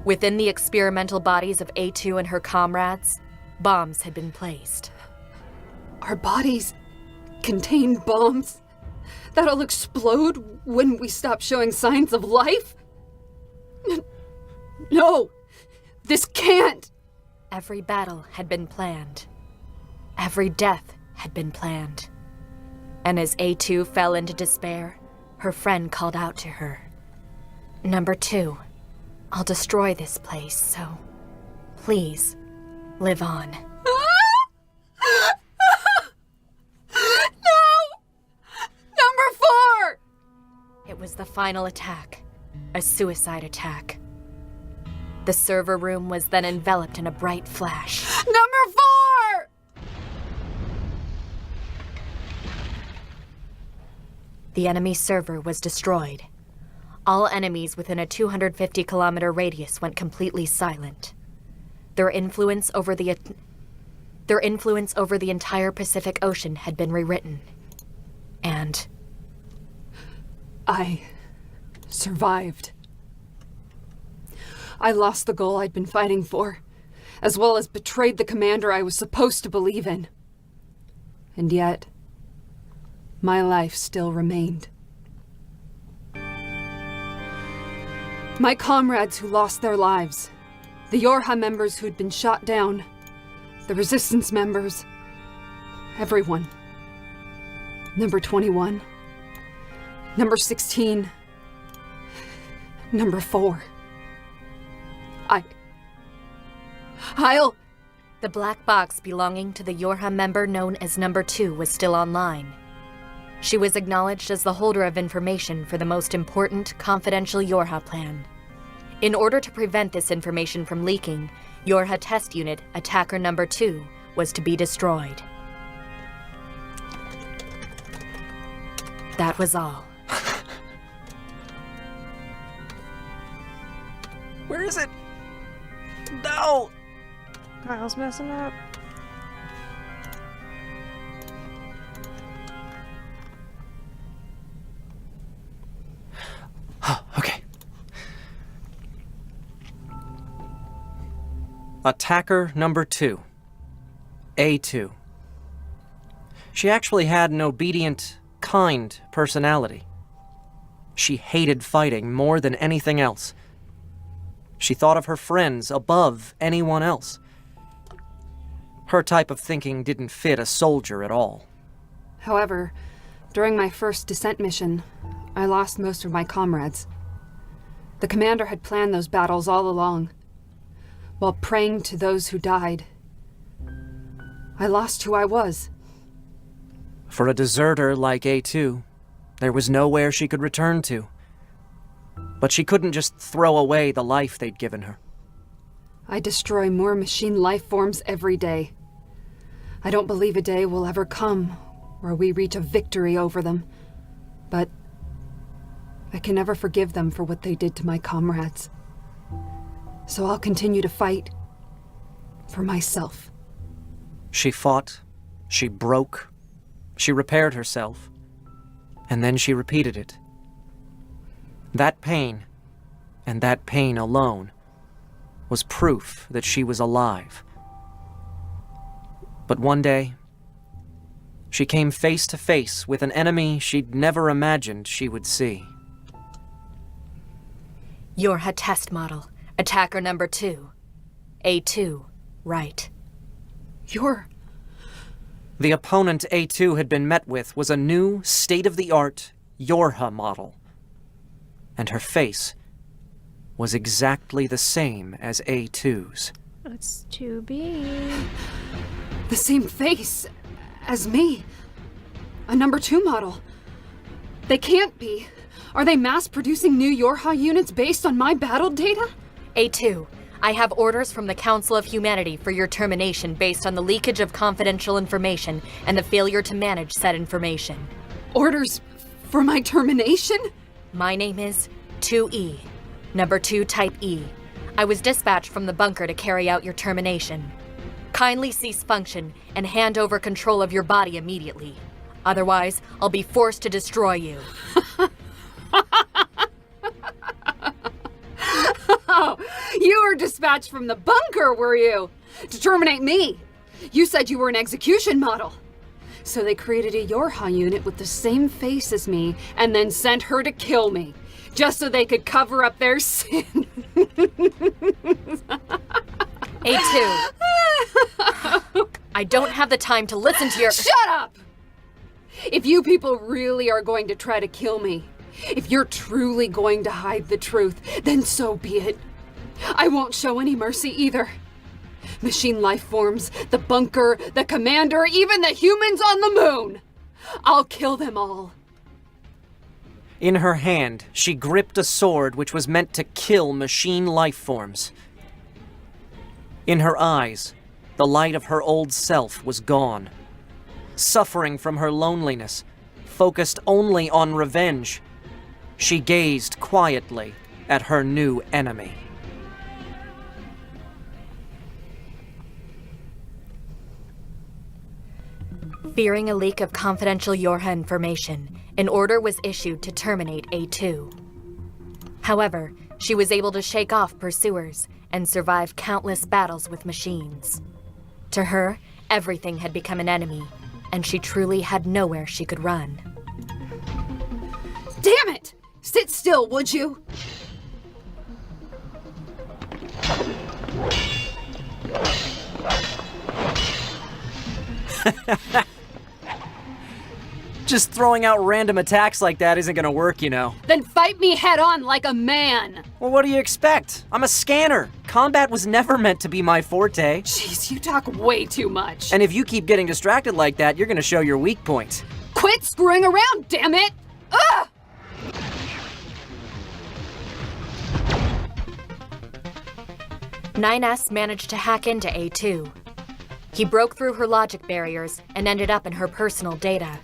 Within the experimental bodies of A2 and her comrades, bombs had been placed. Our bodies contain bombs that'll explode when we stop showing signs of life? No! This can't! Every battle had been planned. Every death had been planned. And as A2 fell into despair, her friend called out to her. "Number 2, I'll destroy this place, so please, live on." No! Number 4! It was the final attack, a suicide attack. The server room was then enveloped in a bright flash. Number 4! The enemy server was destroyed. All enemies within a 250-kilometer radius went completely silent. Their influence over the entire Pacific Ocean had been rewritten. And I survived. I lost the goal I'd been fighting for, as well as betrayed the commander I was supposed to believe in. And yet, my life still remained. My comrades who lost their lives, the Yorha members who'd been shot down, the resistance members, everyone. Number 21, number 16, number 4. I'll... the black box belonging to the Yorha member known as Number 2 was still online. She was acknowledged as the holder of information for the most important confidential Yorha plan. In order to prevent this information from leaking, Yorha Test Unit Attacker Number 2 was to be destroyed. That was all. Where is it? No! Kyle's messing up. Okay. Attacker number 2. A2. She actually had an obedient, kind personality. She hated fighting more than anything else. She thought of her friends above anyone else. Her type of thinking didn't fit a soldier at all. However, during my first descent mission, I lost most of my comrades. The commander had planned those battles all along. While praying to those who died, I lost who I was. For a deserter like A2, there was nowhere she could return to. But she couldn't just throw away the life they'd given her. I destroy more machine life forms every day. I don't believe a day will ever come where we reach a victory over them. But I can never forgive them for what they did to my comrades. So I'll continue to fight for myself. She fought, she broke, she repaired herself, and then she repeated it. That pain, and that pain alone, was proof that she was alive. But one day, she came face to face with an enemy she'd never imagined she would see. You're her test model. Attacker number 2. A2, right. The opponent A2 had been met with was a new, state-of-the-art Yorha model. And her face was exactly the same as A2's. It's 2B. The same face as me. A number 2 model. They can't be. Are they mass-producing new Yorha units based on my battle data? A2, I have orders from the Council of Humanity for your termination based on the leakage of confidential information and the failure to manage said information. Orders for my termination? My name is 2E, number 2 Type E. I was dispatched from the bunker to carry out your termination. Kindly cease function and hand over control of your body immediately. Otherwise, I'll be forced to destroy you. Oh, you were dispatched from the bunker, were you? To terminate me. You said you were an execution model. So they created a Yorha unit with the same face as me and then sent her to kill me, just so they could cover up their sin. A2. I don't have the time to listen to your— Shut up! If you people really are going to try to kill me, if you're truly going to hide the truth, then so be it. I won't show any mercy either. Machine life forms, the bunker, the commander, even the humans on the moon. I'll kill them all. In her hand, she gripped a sword which was meant to kill machine life forms. In her eyes, the light of her old self was gone. Suffering from her loneliness, focused only on revenge, she gazed quietly at her new enemy. Fearing a leak of confidential Yorha information, an order was issued to terminate A2. However, she was able to shake off pursuers and survive countless battles with machines. To her, everything had become an enemy, and she truly had nowhere she could run. Damn it! Sit still, would you? Just throwing out random attacks like that isn't gonna work, you know. Then fight me head on like a man. Well, what do you expect? I'm a scanner. Combat was never meant to be my forte. Jeez, you talk way too much. And if you keep getting distracted like that, you're gonna show your weak points. Quit screwing around, damn it! Ugh! 9S managed to hack into A2. He broke through her logic barriers and ended up in her personal data.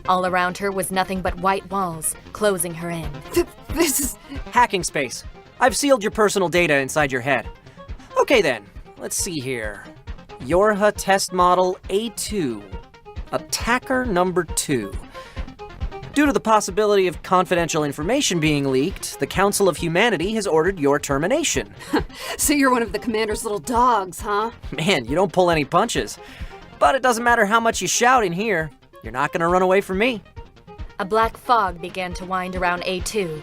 All around her was nothing but white walls, closing her in. This is... Hacking space. I've sealed your personal data inside your head. Okay then, let's see here. Yorha test model A2. Attacker number 2. Due to the possibility of confidential information being leaked, the Council of Humanity has ordered your termination. So you're one of the commander's little dogs, huh? Man, you don't pull any punches. But it doesn't matter how much you shout in here. You're not gonna run away from me. A black fog began to wind around A2.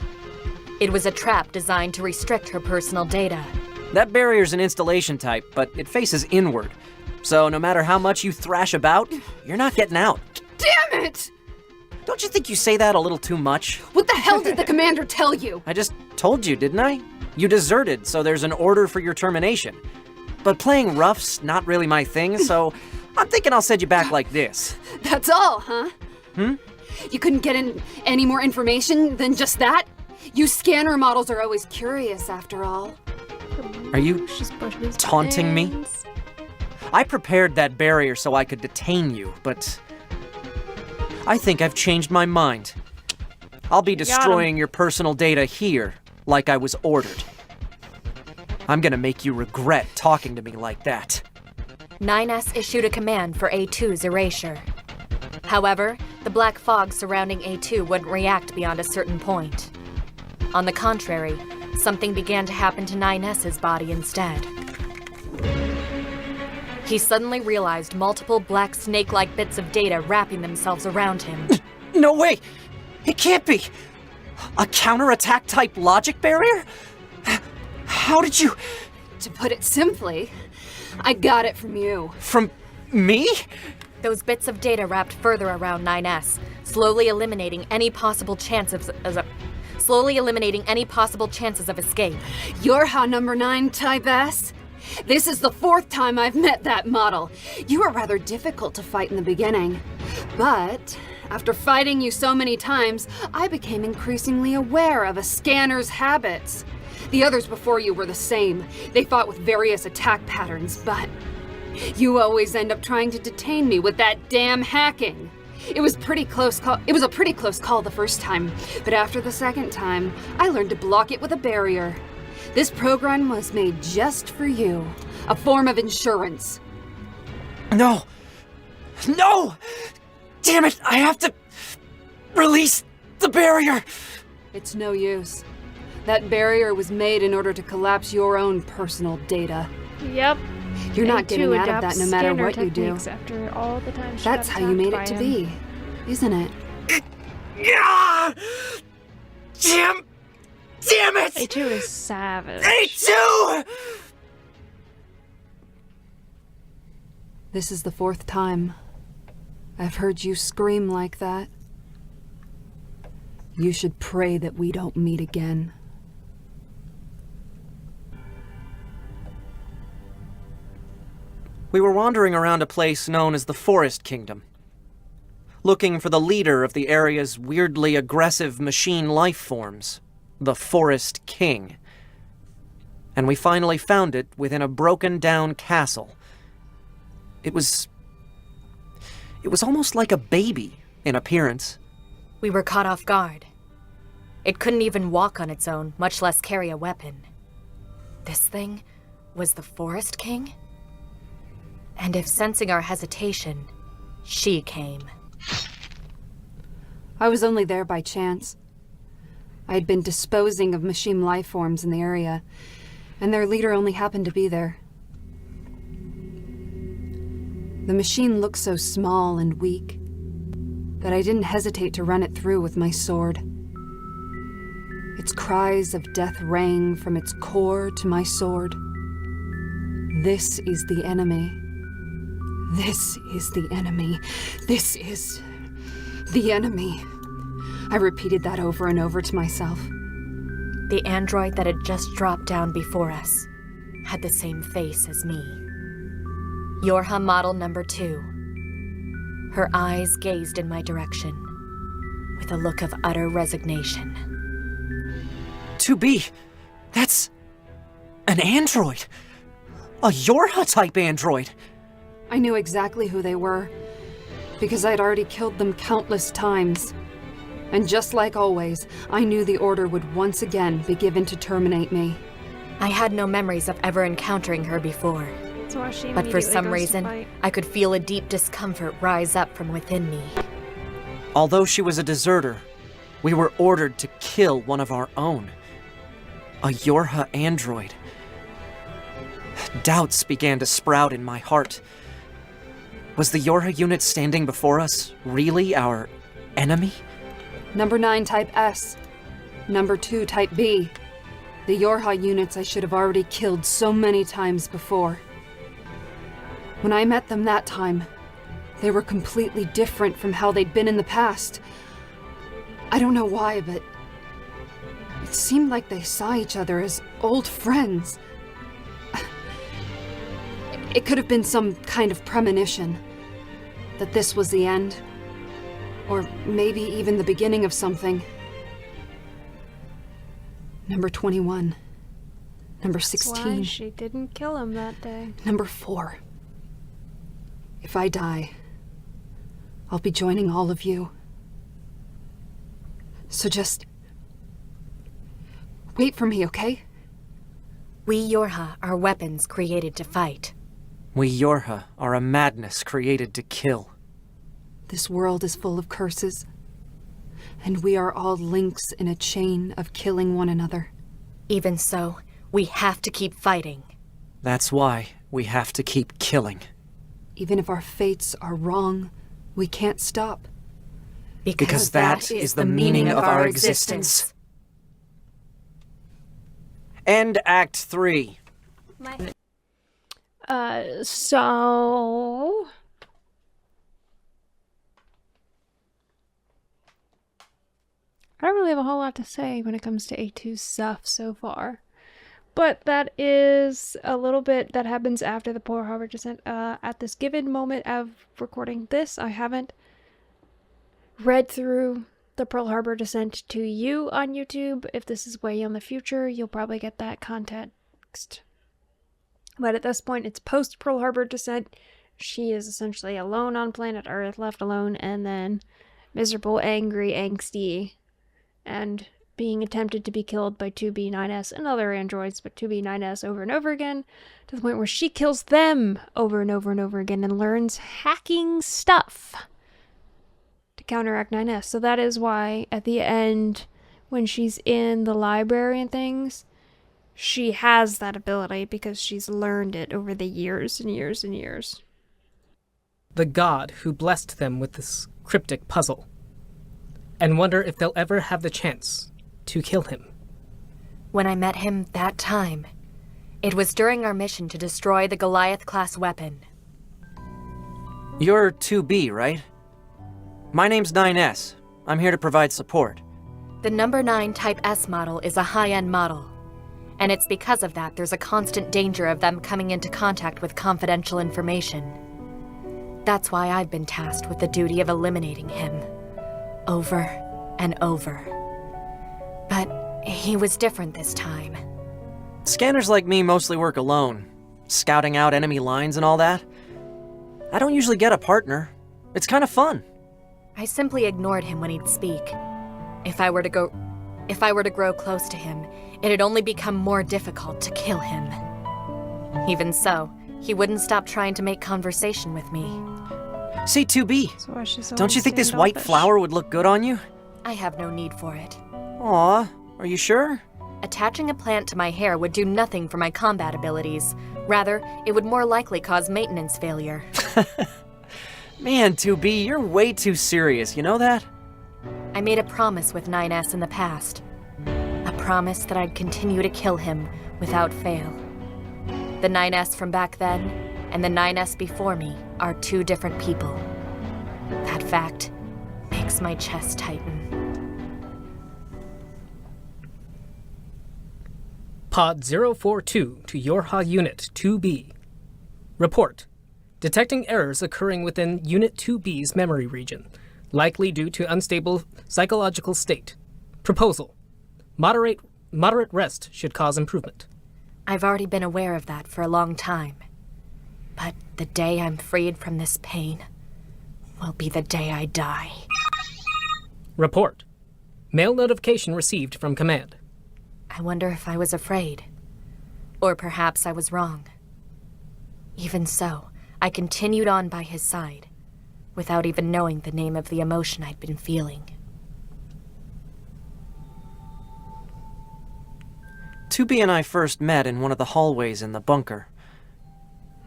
It was a trap designed to restrict her personal data. That barrier's an installation type, but it faces inward. So no matter how much you thrash about, you're not getting out. Damn it! Don't you think you say that a little too much? What the hell did the commander tell you? I just told you, didn't I? You deserted, so there's an order for your termination. But playing rough's not really my thing, so I'm thinking I'll send you back like this. That's all, huh? Hmm? You couldn't get any more information than just that? You scanner models are always curious, after all. Are you taunting me? I prepared that barrier so I could detain you, but I think I've changed my mind. I'll be destroying your personal data here, like I was ordered. I'm gonna make you regret talking to me like that. 9S issued a command for A2's erasure. However, the black fog surrounding A2 wouldn't react beyond a certain point. On the contrary, something began to happen to 9S's body instead. He suddenly realized multiple black snake-like bits of data wrapping themselves around him. No way! It can't be! A counterattack type logic barrier? How did you... To put it simply, I got it from you. From me? Those bits of data wrapped further around 9S, slowly eliminating any possible chances of escape. Yorha number 9 Type S? This is the 4th time I've met that model. You were rather difficult to fight in the beginning. But after fighting you so many times, I became increasingly aware of a scanner's habits. The others before you were the same. They fought with various attack patterns, but you always end up trying to detain me with that damn hacking. It was a pretty close call the first time, but after the second time, I learned to block it with a barrier. This program was made just for you, a form of insurance. No! No! Damn it, I have to release the barrier! It's no use. That barrier was made in order to collapse your own personal data. Yep. You're not And to getting out of adapt that no matter scanner what you do. techniques after all the time she That's got how you made attacked it to by him. be, isn't it? Yeah! Damn it! A2 is savage. A2! This is the 4th time I've heard you scream like that. You should pray that we don't meet again. We were wandering around a place known as the Forest Kingdom, looking for the leader of the area's weirdly aggressive machine life forms, the Forest King. And we finally found it within a broken-down castle. It was almost like a baby in appearance. We were caught off guard. It couldn't even walk on its own, much less carry a weapon. This thing was the Forest King? And if sensing our hesitation, she came. I was only there by chance. I had been disposing of machine life forms in the area, and their leader only happened to be there. The machine looked so small and weak that I didn't hesitate to run it through with my sword. Its cries of death rang from its core to my sword. This is the enemy. This is the enemy. This is the enemy. I repeated that over and over to myself. The android that had just dropped down before us had the same face as me. Yorha model number 2. Her eyes gazed in my direction with a look of utter resignation. 2B, that's an android. A Yorha-type android. I knew exactly who they were, because I'd already killed them countless times. And just like always, I knew the order would once again be given to terminate me. I had no memories of ever encountering her before, That's why she but for immediately some goes to reason, fight. I could feel a deep discomfort rise up from within me. Although she was a deserter, we were ordered to kill one of our own. A Yorha android. Doubts began to sprout in my heart. Was the Yorha unit standing before us really our enemy? Number 9 Type S. Number 2 Type B. The Yorha units I should have already killed so many times before. When I met them that time, they were completely different from how they'd been in the past. I don't know why, but it seemed like they saw each other as old friends. It could have been some kind of premonition that this was the end, or maybe even the beginning of something. Number 21. Number That's 16. why she didn't kill him that day. Number 4. If I die, I'll be joining all of you. So just wait for me, okay? We Yorha are weapons created to fight. We Yorha are a madness created to kill. This world is full of curses. And we are all links in a chain of killing one another. Even so, we have to keep fighting. That's why we have to keep killing. Even if our fates are wrong, we can't stop. Because that is the meaning of our existence. End Act 3. So I don't really have a whole lot to say when it comes to A2's stuff so far. But that is a little bit that happens after the Pearl Harbor descent. At this given moment of recording this, I haven't read through the Pearl Harbor descent to you on YouTube. If this is way in the future, you'll probably get that context. But at this point, it's post Pearl Harbor descent. She is essentially alone on planet Earth, left alone, and then miserable, angry, angsty, and being attempted to be killed by 2B9S and other androids, but 2B9S over and over again, to the point where she kills them over and over and over again and learns hacking stuff to counteract 9S. So that is why at the end, when she's in the library and things, she has that ability because she's learned it over the years and years and years. The god who blessed them with this cryptic puzzle, and wonder if they'll ever have the chance to kill him. When I met him that time, it was during our mission to destroy the Goliath-class weapon. You're 2B, right? My name's 9S. I'm here to provide support. The number 9 Type S model is a high-end model, and it's because of that there's a constant danger of them coming into contact with confidential information. That's why I've been tasked with the duty of eliminating him, over and over. But he was different this time. Scanners like me mostly work alone, scouting out enemy lines and all that. I don't usually get a partner. It's kind of fun. I simply ignored him when he'd speak. If I were to grow close to him, it'd only become more difficult to kill him. Even so, he wouldn't stop trying to make conversation with me. See, 2B, So she's don't you think this white standoffish. flower would look good on you? I have no need for it. Aw, are you sure? Attaching a plant to my hair would do nothing for my combat abilities. Rather, it would more likely cause maintenance failure. Man, 2B, you're way too serious, you know that? I made a promise with 9S in the past. A promise that I'd continue to kill him without fail. The 9S from back then and the 9S before me are two different people. That fact makes my chest tighten. Pod 042 to Yorha Unit 2B. Report. Detecting errors occurring within Unit 2B's memory region, likely due to unstable psychological state. Proposal. Moderate rest should cause improvement. I've already been aware of that for a long time. But the day I'm freed from this pain will be the day I die. Report. Mail notification received from command. I wonder if I was afraid. Or perhaps I was wrong. Even so, I continued on by his side, without even knowing the name of the emotion I'd been feeling. 2B and I first met in one of the hallways in the bunker.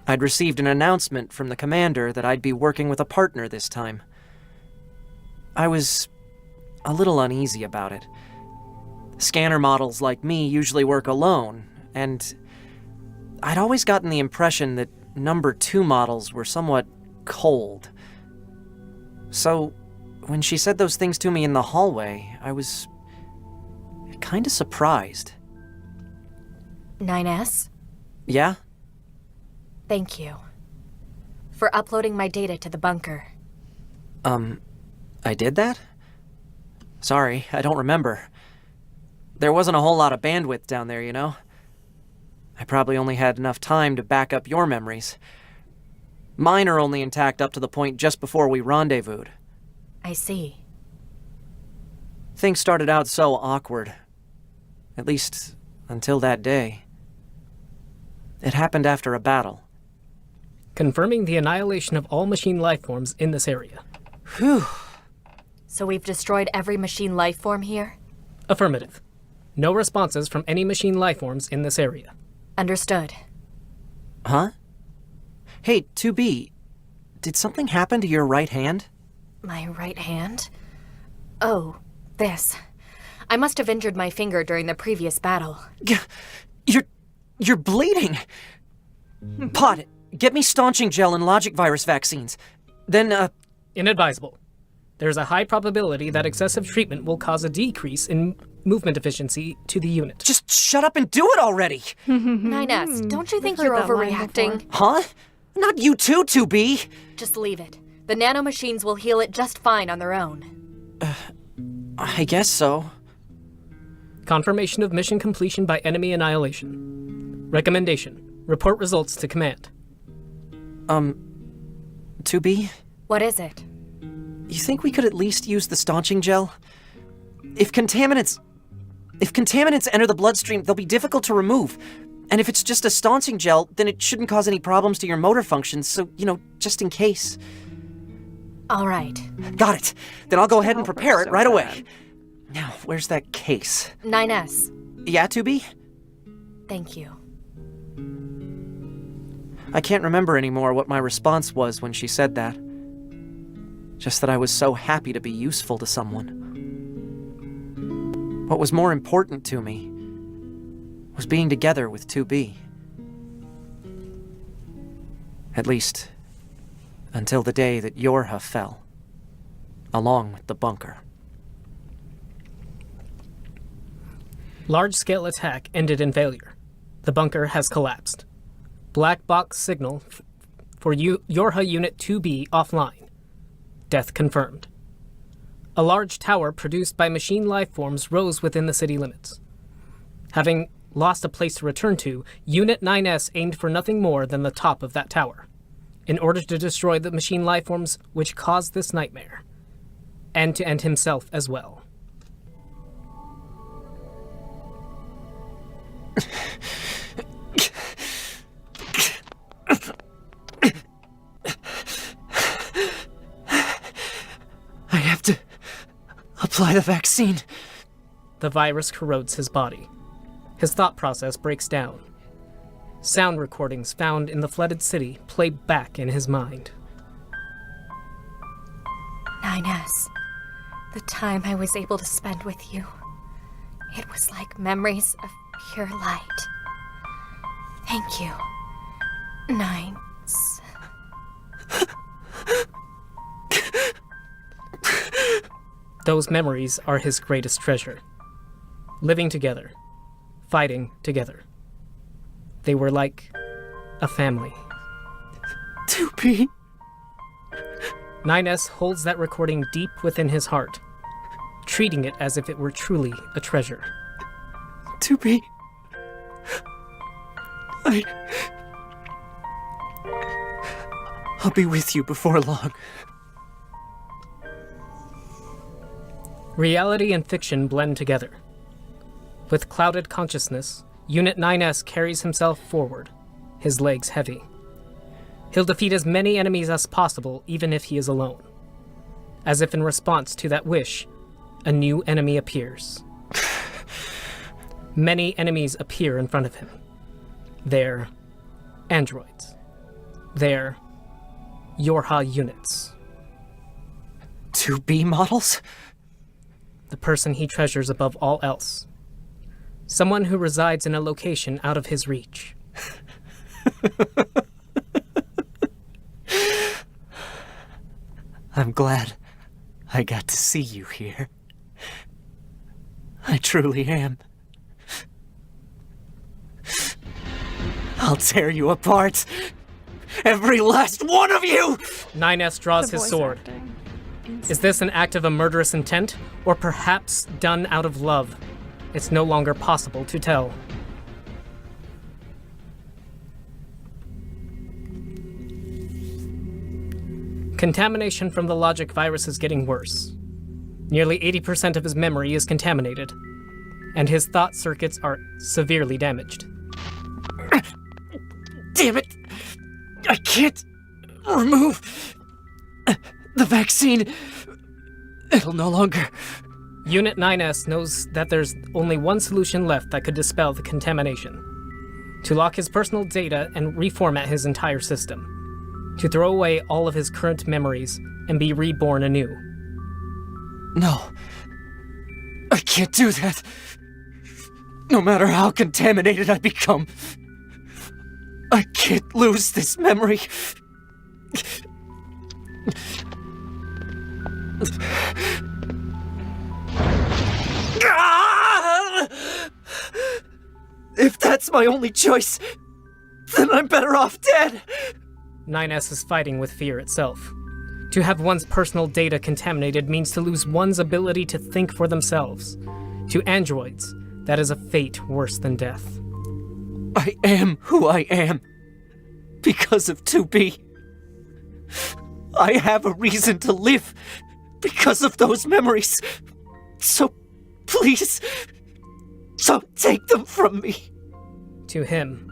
I'd received an announcement from the commander that I'd be working with a partner this time. I was a little uneasy about it. Scanner models like me usually work alone, and I'd always gotten the impression that number 2 models were somewhat cold. So, when she said those things to me in the hallway, I was kinda surprised. 9S? Yeah? Thank you. For uploading my data to the bunker. I did that? Sorry, I don't remember. There wasn't a whole lot of bandwidth down there, you know? I probably only had enough time to back up your memories. Mine are only intact up to the point just before we rendezvoused. I see. Things started out so awkward. At least, until that day. It happened after a battle. Confirming the annihilation of all machine lifeforms in this area. Whew. So we've destroyed every machine life form here? Affirmative. No responses from any machine lifeforms in this area. Understood. Huh? Hey, 2B, did something happen to your right hand? My right hand? Oh, this. I must have injured my finger during the previous battle. You're bleeding! Pod, get me staunching gel and logic virus vaccines. Then, Inadvisable. There's a high probability that excessive treatment will cause a decrease in movement efficiency to the unit. just shut up and do it already! 9S, don't you think We've you're heard that line overreacting? Huh? Not you too, 2B! Just leave it. The nanomachines will heal it just fine on their own. I guess so. Confirmation of mission completion by enemy annihilation. Recommendation. Report results to command. 2B? What is it? You think we could at least use the staunching gel? If contaminants enter the bloodstream, they'll be difficult to remove. And if it's just a staunching gel, then it shouldn't cause any problems to your motor functions, so, just in case. All right. Got it. Then I'll go ahead and Oh, we're prepare it so right away. bad. Now, where's that case? 9S, Yeah, 2B? thank you. I can't remember anymore what my response was when she said that. Just that I was so happy to be useful to someone. What was more important to me was being together with 2B. At least, until the day that Yorha fell, along with the bunker. Large-scale attack ended in failure. The bunker has collapsed. Black box signal for Yorha Unit 2B offline. Death confirmed. A large tower produced by machine lifeforms rose within the city limits. Having lost a place to return to, Unit 9S aimed for nothing more than the top of that tower, in order to destroy the machine lifeforms which caused this nightmare, and to end himself as well. I have to apply the vaccine. The virus corrodes his body. His thought process breaks down. Sound recordings found in the flooded city play back in his mind. 9S, the time I was able to spend with you, it was like memories of pure light. Thank you, 9S. Those memories are his greatest treasure. Living together, fighting together. They were like a family. 2B? 9S holds that recording deep within his heart, treating it as if it were truly a treasure. 2B? I'll be with you before long. Reality and fiction blend together. With clouded consciousness, Unit 9S carries himself forward, his legs heavy. He'll defeat as many enemies as possible, even if he is alone. As if in response to that wish, a new enemy appears. Many enemies appear in front of him. They're androids. They're Yorha units. 2B models? The person he treasures above all else. Someone who resides in a location out of his reach. I'm glad I got to see you here. I truly am. I'll tear you apart. Every last one of you! 9S draws The his voice sword. acting. Is this an act of a murderous intent, or perhaps done out of love? It's no longer possible to tell. Contamination from the logic virus is getting worse. Nearly 80% of his memory is contaminated, and his thought circuits are severely damaged. Damn it! I can't remove the vaccine. It'll no longer... Unit 9S knows that there's only one solution left that could dispel the contamination. To lock his personal data and reformat his entire system. To throw away all of his current memories and be reborn anew. No. I can't do that. No matter how contaminated I become, I can't lose this memory. If that's my only choice, then I'm better off dead. 9S is fighting with fear itself. To have one's personal data contaminated means to lose one's ability to think for themselves. To androids, that is a fate worse than death. I am who I am because of 2B. I have a reason to live because of those memories. So please, don't take them from me. To him,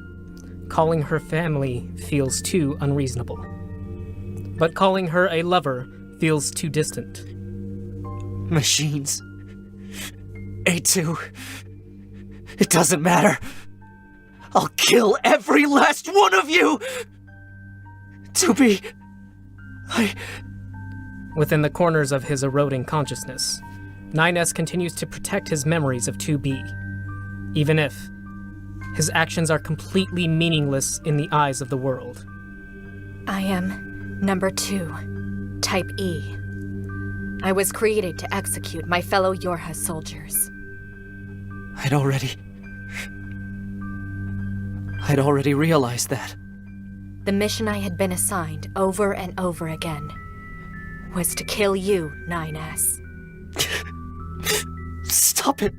calling her family feels too unreasonable. But calling her a lover feels too distant. Machines. A2. It doesn't matter. I'll kill every last one of you! 2B. Within the corners of his eroding consciousness, 9S continues to protect his memories of 2B, even if his actions are completely meaningless in the eyes of the world. I am number 2, Type E. I was created to execute my fellow Yorha soldiers. I'd already realized that. The mission I had been assigned over and over again was to kill you, 9S. Stop it.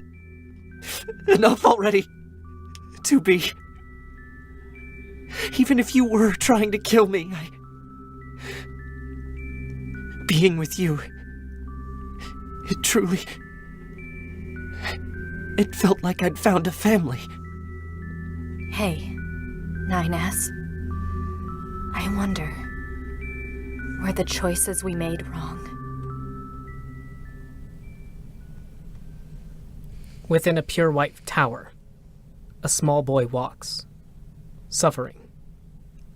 Enough already. 2B. Even if you were trying to kill me, being with you, it felt like I'd found a family. Hey, 9S. I wonder, were the choices we made wrong? Within a pure white tower, a small boy walks, suffering,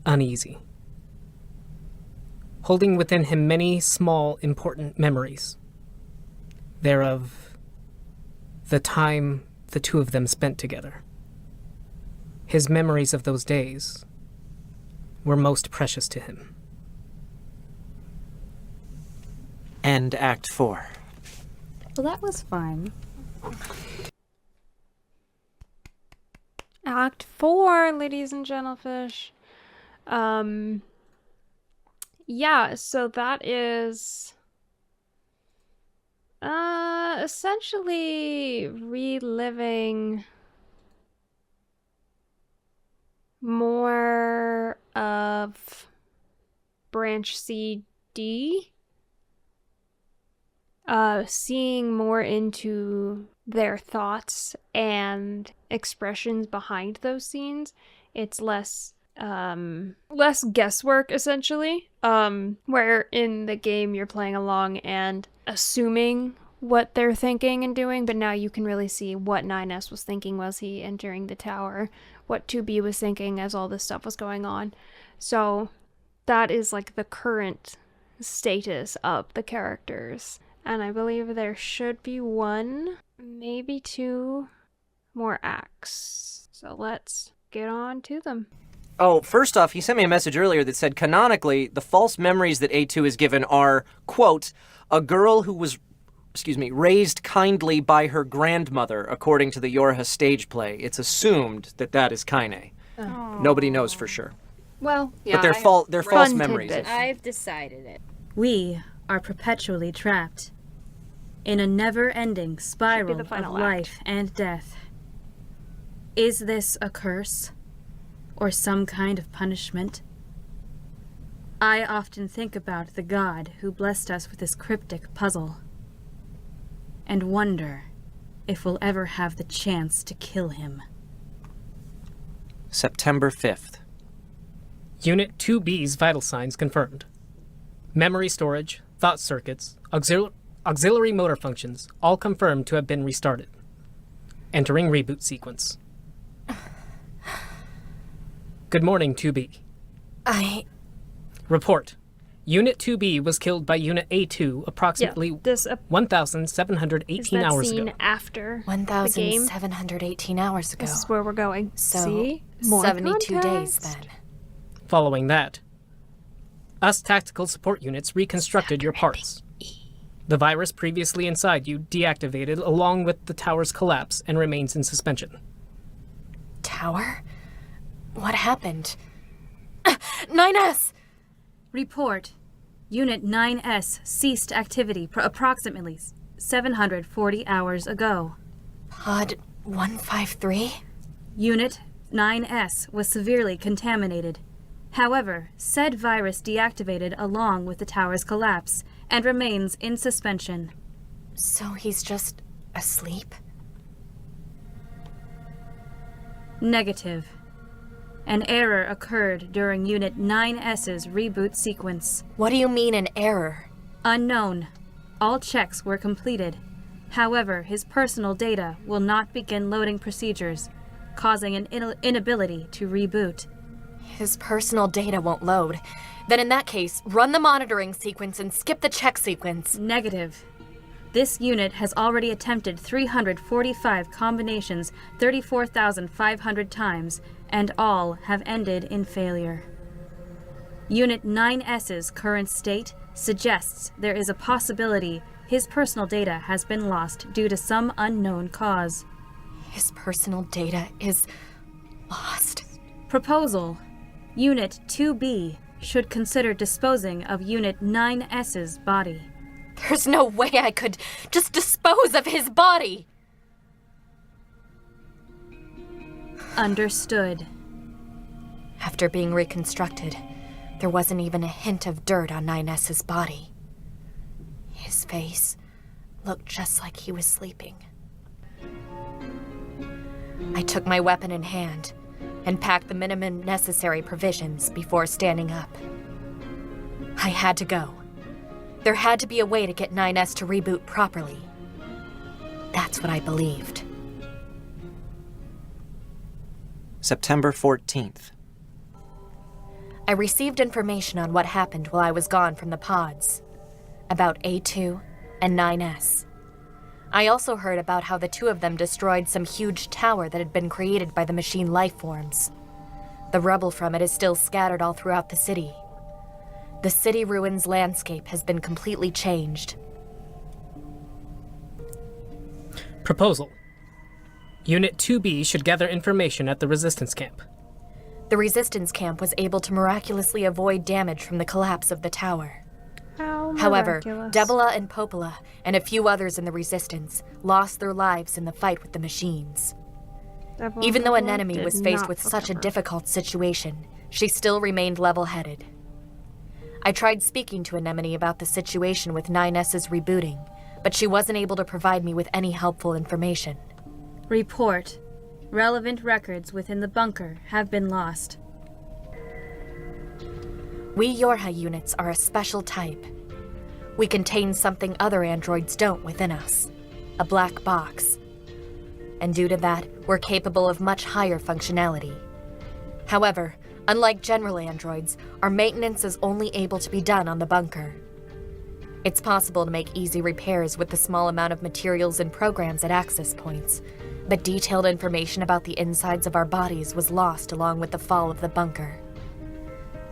uneasy, holding within him many small, important memories. Thereof, the time the two of them spent together. His memories of those days were most precious to him. End Act 4. Well, that was fun. Act 4, ladies and gentlefish. Yeah, so that is essentially reliving more of Branch CD. Seeing more into their thoughts and expressions behind those scenes. It's less guesswork, essentially. Where in the game you're playing along and assuming what they're thinking and doing, but now you can really see what 9S was thinking was he entering the tower, what 2B was thinking as all this stuff was going on. So that is like the current status of the characters. And I believe there should be 1, maybe 2 more acts. So let's get on to them. Oh, first off, he sent me a message earlier that said, canonically, the false memories that A2 is given are, quote, a girl who was, raised kindly by her grandmother, according to the Yorha stage play. It's assumed that that is Kaine. Nobody knows for sure. Well, yeah. But they're false Fun memories. tidbit. I've decided it. We are perpetually trapped in a never-ending spiral the of final life and death. Is this a curse? Or some kind of punishment? I often think about the god who blessed us with this cryptic puzzle, and wonder if we'll ever have the chance to kill him. September 5th. Unit 2B's vital signs confirmed. Memory storage, thought circuits, Auxiliary motor functions, all confirmed to have been restarted. Entering reboot sequence. Good morning, 2B. Report. Unit 2B was killed by Unit A2 approximately 1,718 hours ago. After the game. 1,718 hours ago. This is where we're going. So, See? More 72 days context. then. Following that, us tactical support units reconstructed your parts. The virus previously inside you deactivated along with the tower's collapse and remains in suspension. Tower? What happened? 9S! Report. Unit 9S ceased activity approximately 740 hours ago. Pod 153? Unit 9S was severely contaminated. However, said virus deactivated along with the tower's collapse and remains in suspension. So he's just asleep? Negative. An error occurred during Unit 9S's reboot sequence. What do you mean an error? Unknown. All checks were completed. However, his personal data will not begin loading procedures, causing an inability to reboot. His personal data won't load. Then in that case, run the monitoring sequence and skip the check sequence. Negative. This unit has already attempted 345 combinations 34,500 times, and all have ended in failure. Unit 9S's current state suggests there is a possibility his personal data has been lost due to some unknown cause. His personal data is lost. Proposal. Unit 2B should consider disposing of Unit 9S's body. There's no way I could just dispose of his body! Understood. After being reconstructed, there wasn't even a hint of dirt on 9S's body. His face looked just like he was sleeping. I took my weapon in hand and packed the minimum necessary provisions before standing up. I had to go. There had to be a way to get 9S to reboot properly. That's what I believed. September 14th. I received information on what happened while I was gone from the pods, about A2 and 9S. I also heard about how the two of them destroyed some huge tower that had been created by the machine lifeforms. The rubble from it is still scattered all throughout the city. The city ruins landscape has been completely changed. Proposal. Unit 2B should gather information at the resistance camp. The resistance camp was able to miraculously avoid damage from the collapse of the tower. However, Debula and Popola and a few others in the resistance lost their lives in the fight with the machines. Even though an enemy was faced with such a difficult situation, she still remained level-headed. I tried speaking to Anemone about the situation with 9S's rebooting, but she wasn't able to provide me with any helpful information. Report. Relevant records within the bunker have been lost. We Yorha units are a special type. We contain something other androids don't within us, a black box. And due to that, we're capable of much higher functionality. However, unlike general androids, our maintenance is only able to be done on the bunker. It's possible to make easy repairs with the small amount of materials and programs at access points, but detailed information about the insides of our bodies was lost along with the fall of the bunker.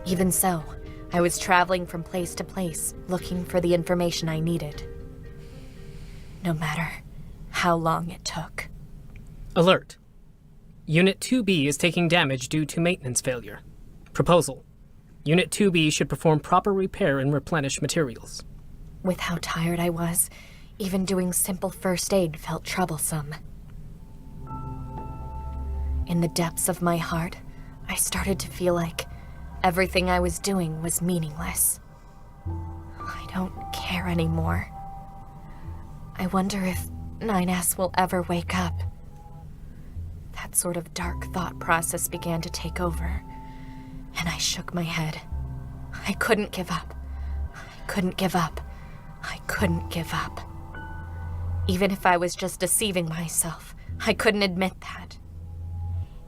Even so, I was traveling from place to place, looking for the information I needed. No matter how long it took. Alert. Unit 2B is taking damage due to maintenance failure. Proposal. Unit 2B should perform proper repair and replenish materials. With how tired I was, even doing simple first aid felt troublesome. In the depths of my heart, I started to feel like everything I was doing was meaningless. I don't care anymore. I wonder if 9S will ever wake up. That sort of dark thought process began to take over, and I shook my head. I couldn't give up. I couldn't give up. I couldn't give up. Even if I was just deceiving myself, I couldn't admit that.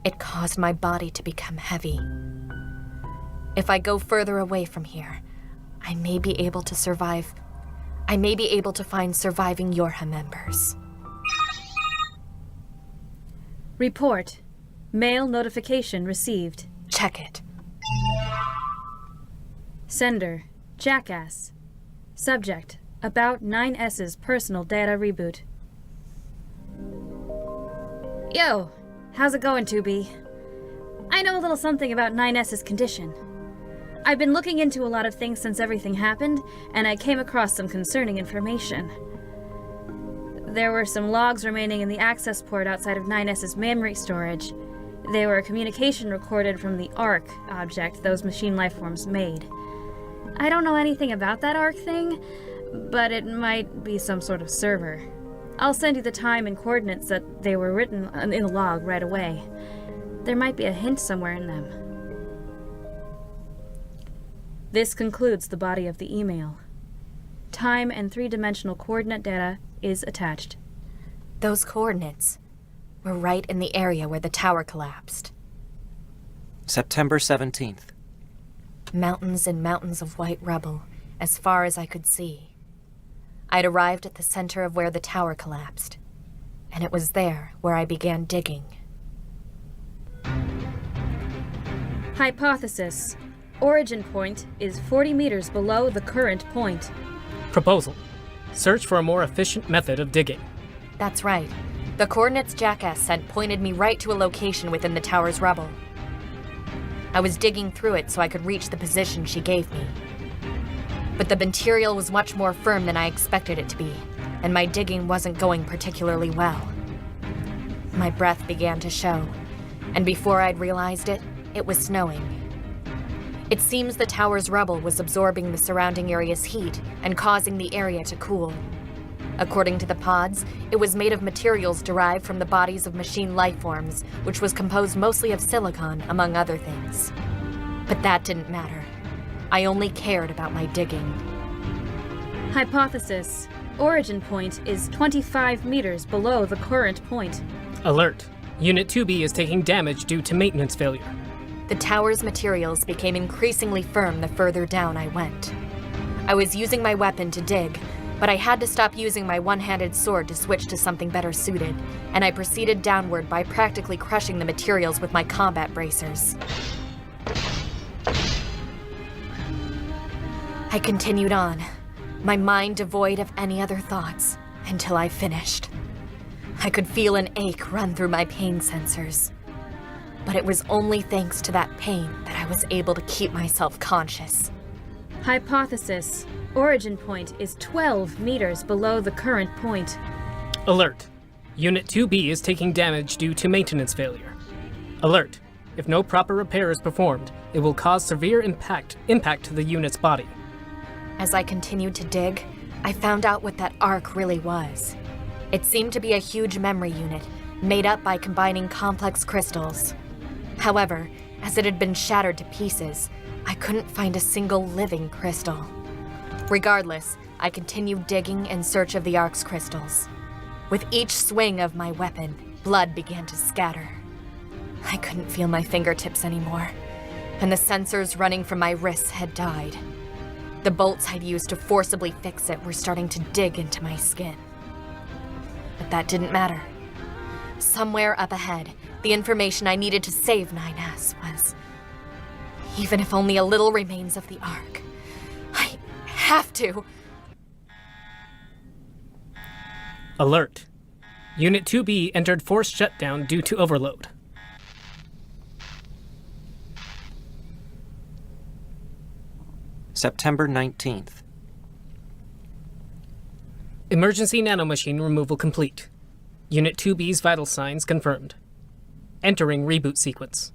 It caused my body to become heavy. If I go further away from here, I may be able to survive. I may be able to find surviving Yorha members. Report. Mail notification received. Check it. Sender. Jackass. Subject. About 9S's personal data reboot. Yo, how's it going, 2B? I know a little something about 9S's condition. I've been looking into a lot of things since everything happened, and I came across some concerning information. There were some logs remaining in the access port outside of 9S's memory storage. They were a communication recorded from the ARC object those machine lifeforms made. I don't know anything about that ARC thing, but it might be some sort of server. I'll send you the time and coordinates that they were written in the log right away. There might be a hint somewhere in them. This concludes the body of the email. Time and three-dimensional coordinate data is attached. Those coordinates were right in the area where the tower collapsed. September 17th. Mountains and mountains of white rubble, as far as I could see. I'd arrived at the center of where the tower collapsed, and it was there where I began digging. Hypothesis. Origin point is 40 meters below the current point. Proposal. Search for a more efficient method of digging. That's right. The coordinates Jackass sent pointed me right to a location within the tower's rubble. I was digging through it so I could reach the position she gave me. But the material was much more firm than I expected it to be, and my digging wasn't going particularly well. My breath began to show, and before I'd realized it, it was snowing. It seems the tower's rubble was absorbing the surrounding area's heat and causing the area to cool. According to the pods, it was made of materials derived from the bodies of machine lifeforms, which was composed mostly of silicon, among other things. But that didn't matter. I only cared about my digging. Hypothesis. Origin point is 25 meters below the current point. Alert. Unit 2B is taking damage due to maintenance failure. The tower's materials became increasingly firm the further down I went. I was using my weapon to dig, but I had to stop using my one-handed sword to switch to something better suited, and I proceeded downward by practically crushing the materials with my combat bracers. I continued on, my mind devoid of any other thoughts, until I finished. I could feel an ache run through my pain sensors. But it was only thanks to that pain that I was able to keep myself conscious. Hypothesis. Origin point is 12 meters below the current point. Alert. Unit 2B is taking damage due to maintenance failure. Alert. If no proper repair is performed, it will cause severe impact to the unit's body. As I continued to dig, I found out what that arc really was. It seemed to be a huge memory unit, made up by combining complex crystals. However, as it had been shattered to pieces, I couldn't find a single living crystal. Regardless, I continued digging in search of the Ark's crystals. With each swing of my weapon, blood began to scatter. I couldn't feel my fingertips anymore, and the sensors running from my wrists had died. The bolts I'd used to forcibly fix it were starting to dig into my skin. But that didn't matter. Somewhere up ahead, the information I needed to save 9S was... Even if only a little remains of the Ark, I have to... Alert. Unit 2B entered forced shutdown due to overload. September 19th. Emergency nanomachine removal complete. Unit 2B's vital signs confirmed. Entering reboot sequence.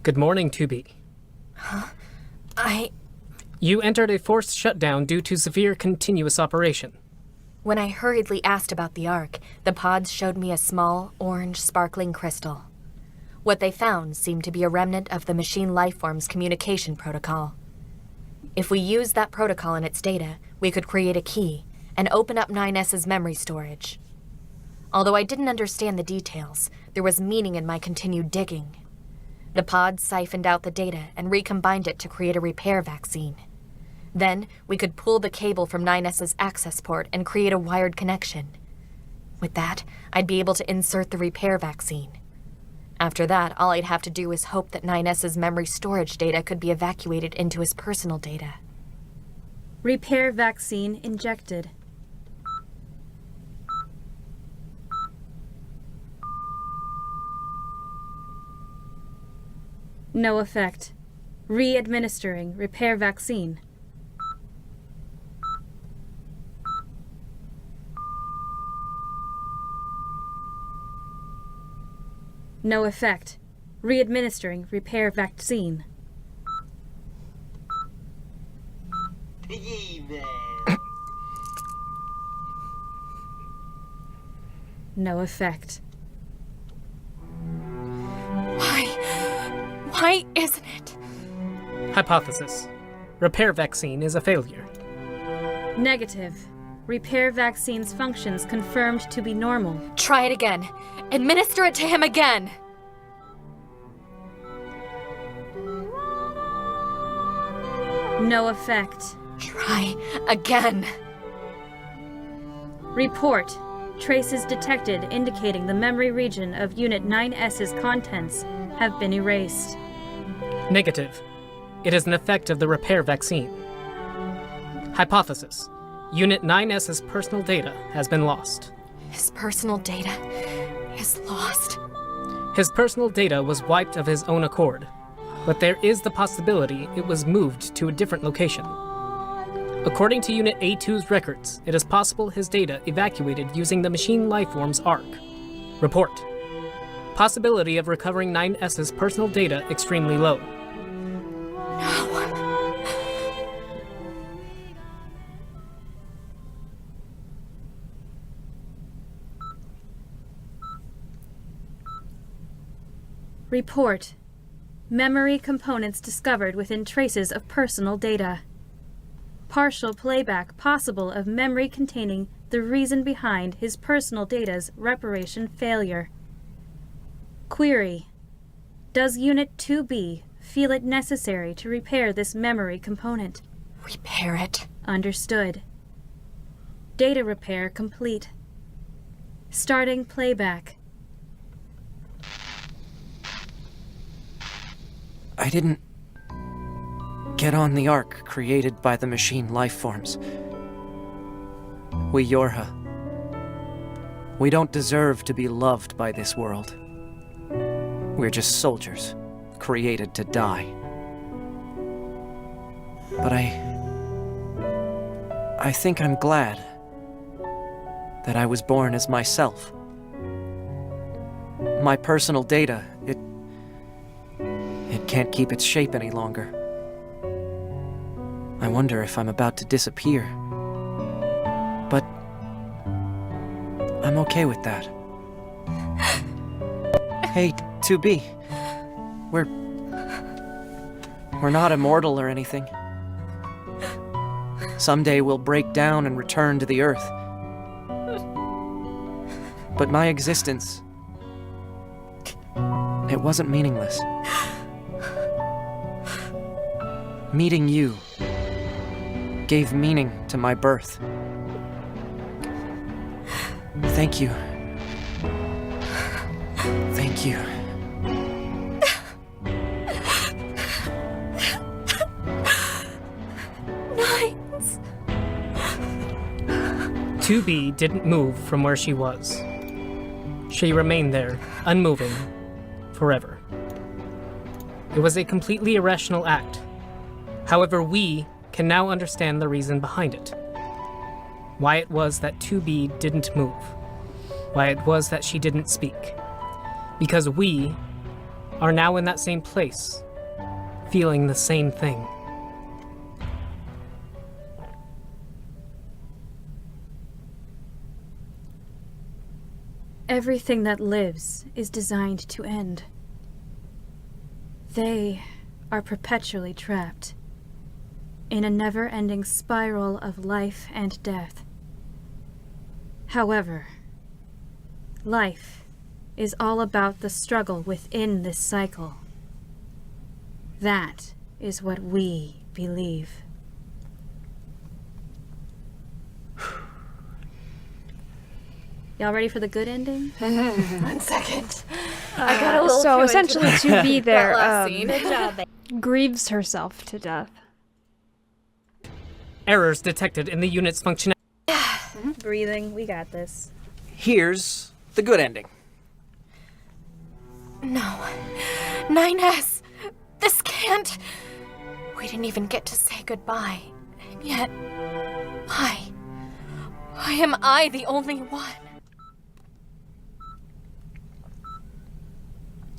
Good morning, 2B. You entered a forced shutdown due to severe continuous operation. When I hurriedly asked about the Ark, the pods showed me a small, orange, sparkling crystal. What they found seemed to be a remnant of the machine lifeform's communication protocol. If we used that protocol and its data, we could create a key and open up 9S's memory storage. Although I didn't understand the details, there was meaning in my continued digging. The pod siphoned out the data and recombined it to create a repair vaccine. Then, we could pull the cable from 9S's access port and create a wired connection. With that, I'd be able to insert the repair vaccine. After that, all I'd have to do is hope that 9S's memory storage data could be evacuated into his personal data. Repair vaccine injected. No effect. Re-administering repair vaccine. No effect. Re-administering repair vaccine. No effect. Why isn't it? Hypothesis. Repair vaccine is a failure. Negative. Repair vaccine's functions confirmed to be normal. Try it again. Administer it to him again. No effect. Try again. Report. Traces detected indicating the memory region of Unit 9S's contents have been erased. Negative. It is an effect of the repair vaccine. Hypothesis. Unit 9S's personal data has been lost. His personal data is lost. His personal data was wiped of his own accord, but there is the possibility it was moved to a different location. According to Unit A2's records, it is possible his data evacuated using the machine lifeform's ARC. Report. Possibility of recovering 9S's personal data extremely low. No. Report. Memory components discovered within traces of personal data. Partial playback possible of memory containing the reason behind his personal data's reparation failure. Query. Does Unit 2B feel it necessary to repair this memory component? Repair it. Understood. Data repair complete. Starting playback. I didn't get on the ark created by the machine lifeforms. We Yorha. We don't deserve to be loved by this world. We're just soldiers, created to die. But I think I'm glad that I was born as myself. My personal data, it can't keep its shape any longer. I wonder if I'm about to disappear. But I'm okay with that. Hey, 2B. We're not immortal or anything. Someday we'll break down and return to the Earth. But my existence, it wasn't meaningless. Meeting you gave meaning to my birth. Thank you. Thank you. Nines. 2B didn't move from where she was. She remained there, unmoving, forever. It was a completely irrational act. However, we can now understand the reason behind it. Why it was that 2B didn't move. Why it was that she didn't speak. Because we are now in that same place, feeling the same thing. Everything that lives is designed to end. They are perpetually trapped in a never-ending spiral of life and death. However, life is all about the struggle within this cycle. That is what we believe. Y'all ready for the good ending? 1 second. I got a little So too essentially, into to be there, that last scene. Good job. grieves herself to death. Errors detected in the unit's functionality. Breathing, we got this. Here's the good ending. No. 9S! This can't... We didn't even get to say goodbye. And yet... Why? Why am I the only one?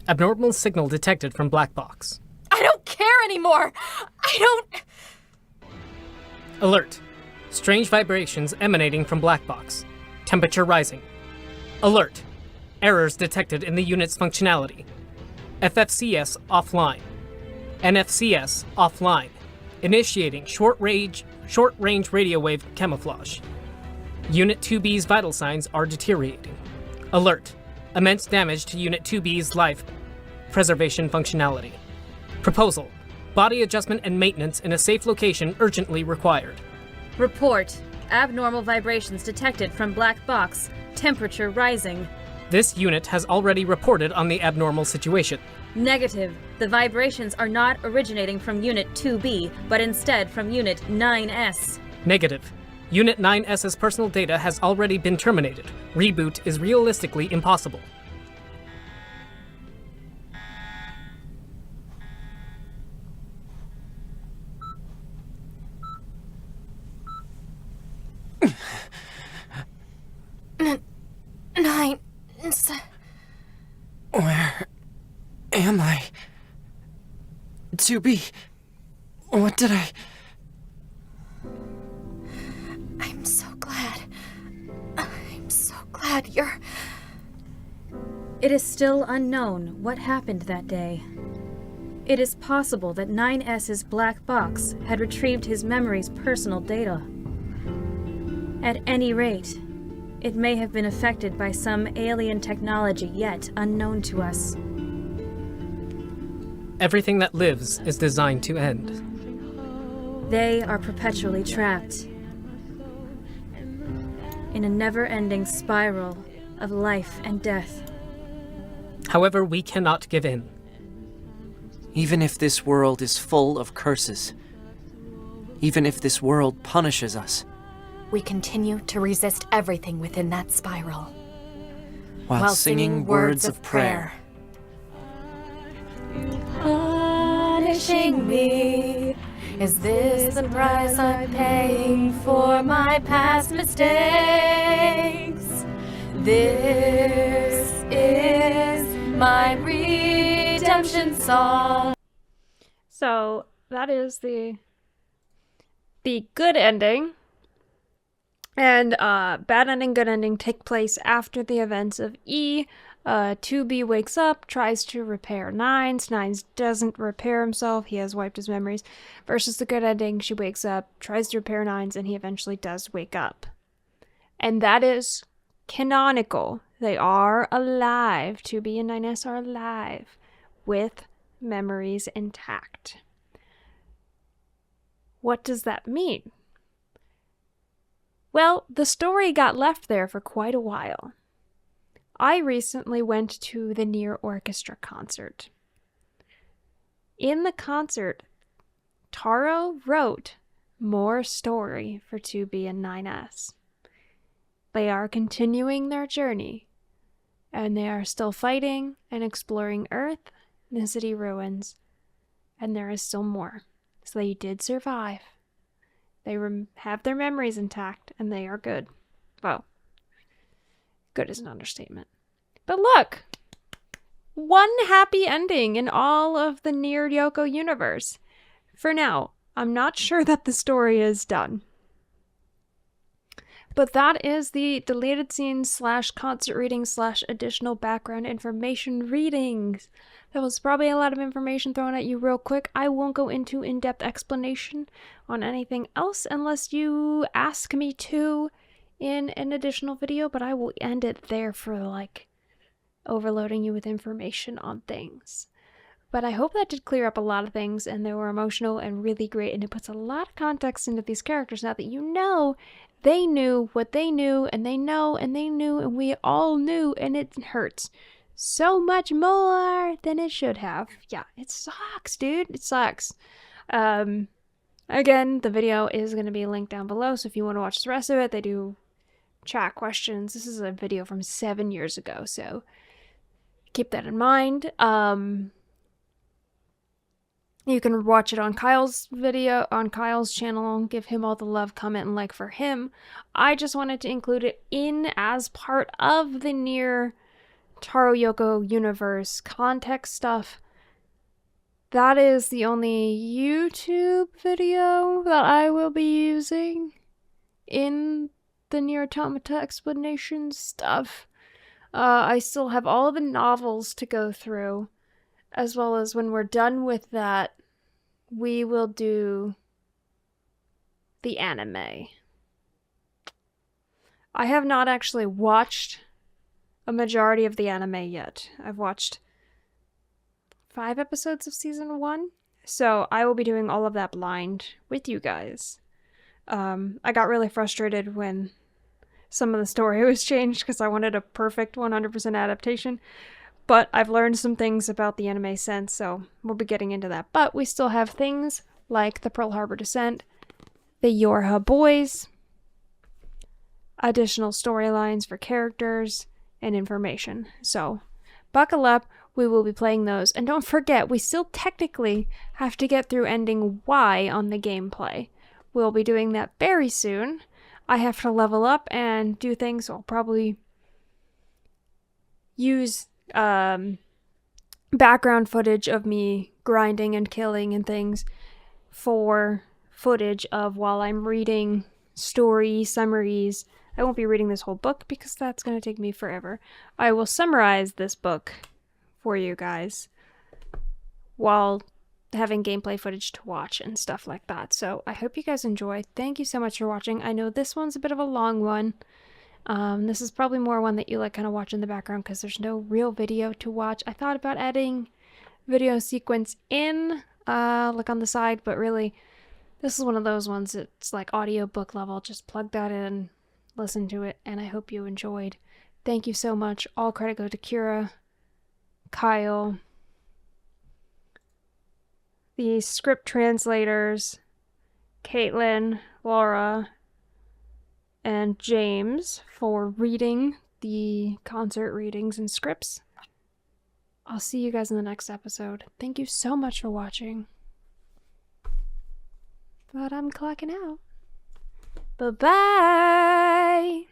Abnormal signal detected from black box. I don't care anymore! I don't... Alert. Strange vibrations emanating from black box. Temperature rising. Alert. Errors detected in the unit's functionality. FFCS offline. NFCS offline. Initiating short-range radio wave camouflage. Unit 2B's vital signs are deteriorating. Alert. Immense damage to Unit 2B's life preservation functionality. Proposal. Body adjustment and maintenance in a safe location urgently required. Report. Abnormal vibrations detected from black box. Temperature rising. This unit has already reported on the abnormal situation. Negative. The vibrations are not originating from Unit 2B, but instead from Unit 9S. Negative. Unit 9S's personal data has already been terminated. Reboot is realistically impossible. Where am I? To be. What did I... I'm so glad. I'm so glad you're... It is still unknown what happened that day. It is possible that 9S's black box had retrieved his memory's personal data. At any rate, it may have been affected by some alien technology yet unknown to us. Everything that lives is designed to end. They are perpetually trapped in a never-ending spiral of life and death. However, we cannot give in. Even if this world is full of curses, even if this world punishes us, We continue to resist everything within that spiral. while singing words of prayer. Punishing me. Is this the price I'm paying for my past mistakes? This is my redemption song. So that is the good ending. And bad ending, good ending take place after the events of E. 2B wakes up, tries to repair Nines. Nines doesn't repair himself. He has wiped his memories. Versus the good ending, she wakes up, tries to repair Nines, and he eventually does wake up. And that is canonical. They are alive. 2B and 9S are alive with memories intact. What does that mean? Well, the story got left there for quite a while. I recently went to the NieR Orchestra concert. In the concert, Taro wrote more story for 2B and 9S. They are continuing their journey, and they are still fighting and exploring Earth, the city ruins, and there is still more. So they did survive. They have their memories intact, and they are good. Well, good is an understatement. But look! One happy ending in all of the NieR Yoko universe. For now, I'm not sure that the story is done. But that is the deleted scenes / concert readings / additional background information readings That was probably a lot of information thrown at you real quick. I won't go into in-depth explanation on anything else unless you ask me to in an additional video, but I will end it there for like overloading you with information on things. But I hope that did clear up a lot of things, and they were emotional and really great, and it puts a lot of context into these characters now that you know they knew what they knew, and they know, and they knew, and we all knew, and it hurts so much more than it should have. Yeah, it sucks, dude. It sucks. Again, the video is going to be linked down below, so if you want to watch the rest of it, they do chat questions. This is a video from 7 years ago, so keep that in mind. You can watch it on Kyle's video, on Kyle's channel, give him all the love, comment, and like for him. I just wanted to include it in as part of the NieR Taro Yoko universe context stuff. That is the only YouTube video that I will be using in the NieR Automata explanation stuff. I still have all of the novels to go through, as well as when we're done with that, we will do the anime. I have not actually watched a majority of the anime yet. I've watched 5 episodes of season 1, so I will be doing all of that blind with you guys. I got really frustrated when some of the story was changed because I wanted a perfect 100% adaptation. But I've learned some things about the anime since, so we'll be getting into that. But we still have things like the Pearl Harbor Descent, the Yorha Boys, additional storylines for characters, and information. So buckle up, we will be playing those. And don't forget, we still technically have to get through ending Y on the gameplay. We'll be doing that very soon. I have to level up and do things. So I'll probably use background footage of me grinding and killing and things for footage of while I'm reading story summaries. I won't be reading this whole book because that's going to take me forever. I will summarize this book for you guys while having gameplay footage to watch and stuff like that. So I hope you guys enjoy. Thank you so much for watching. I know this one's a bit of a long one. This is probably more one that you like kind of watch in the background because there's no real video to watch. I thought about adding video sequence in, like on the side, but really, this is one of those ones. It's like audiobook level. Just plug that in, listen to it, and I hope you enjoyed. Thank you so much. All credit go to Kira, Kyle, the script translators, Caitlin, Laura, and James for reading the concert readings and scripts. I'll see you guys in the next episode. Thank you so much for watching. But I'm clocking out. Bye-bye!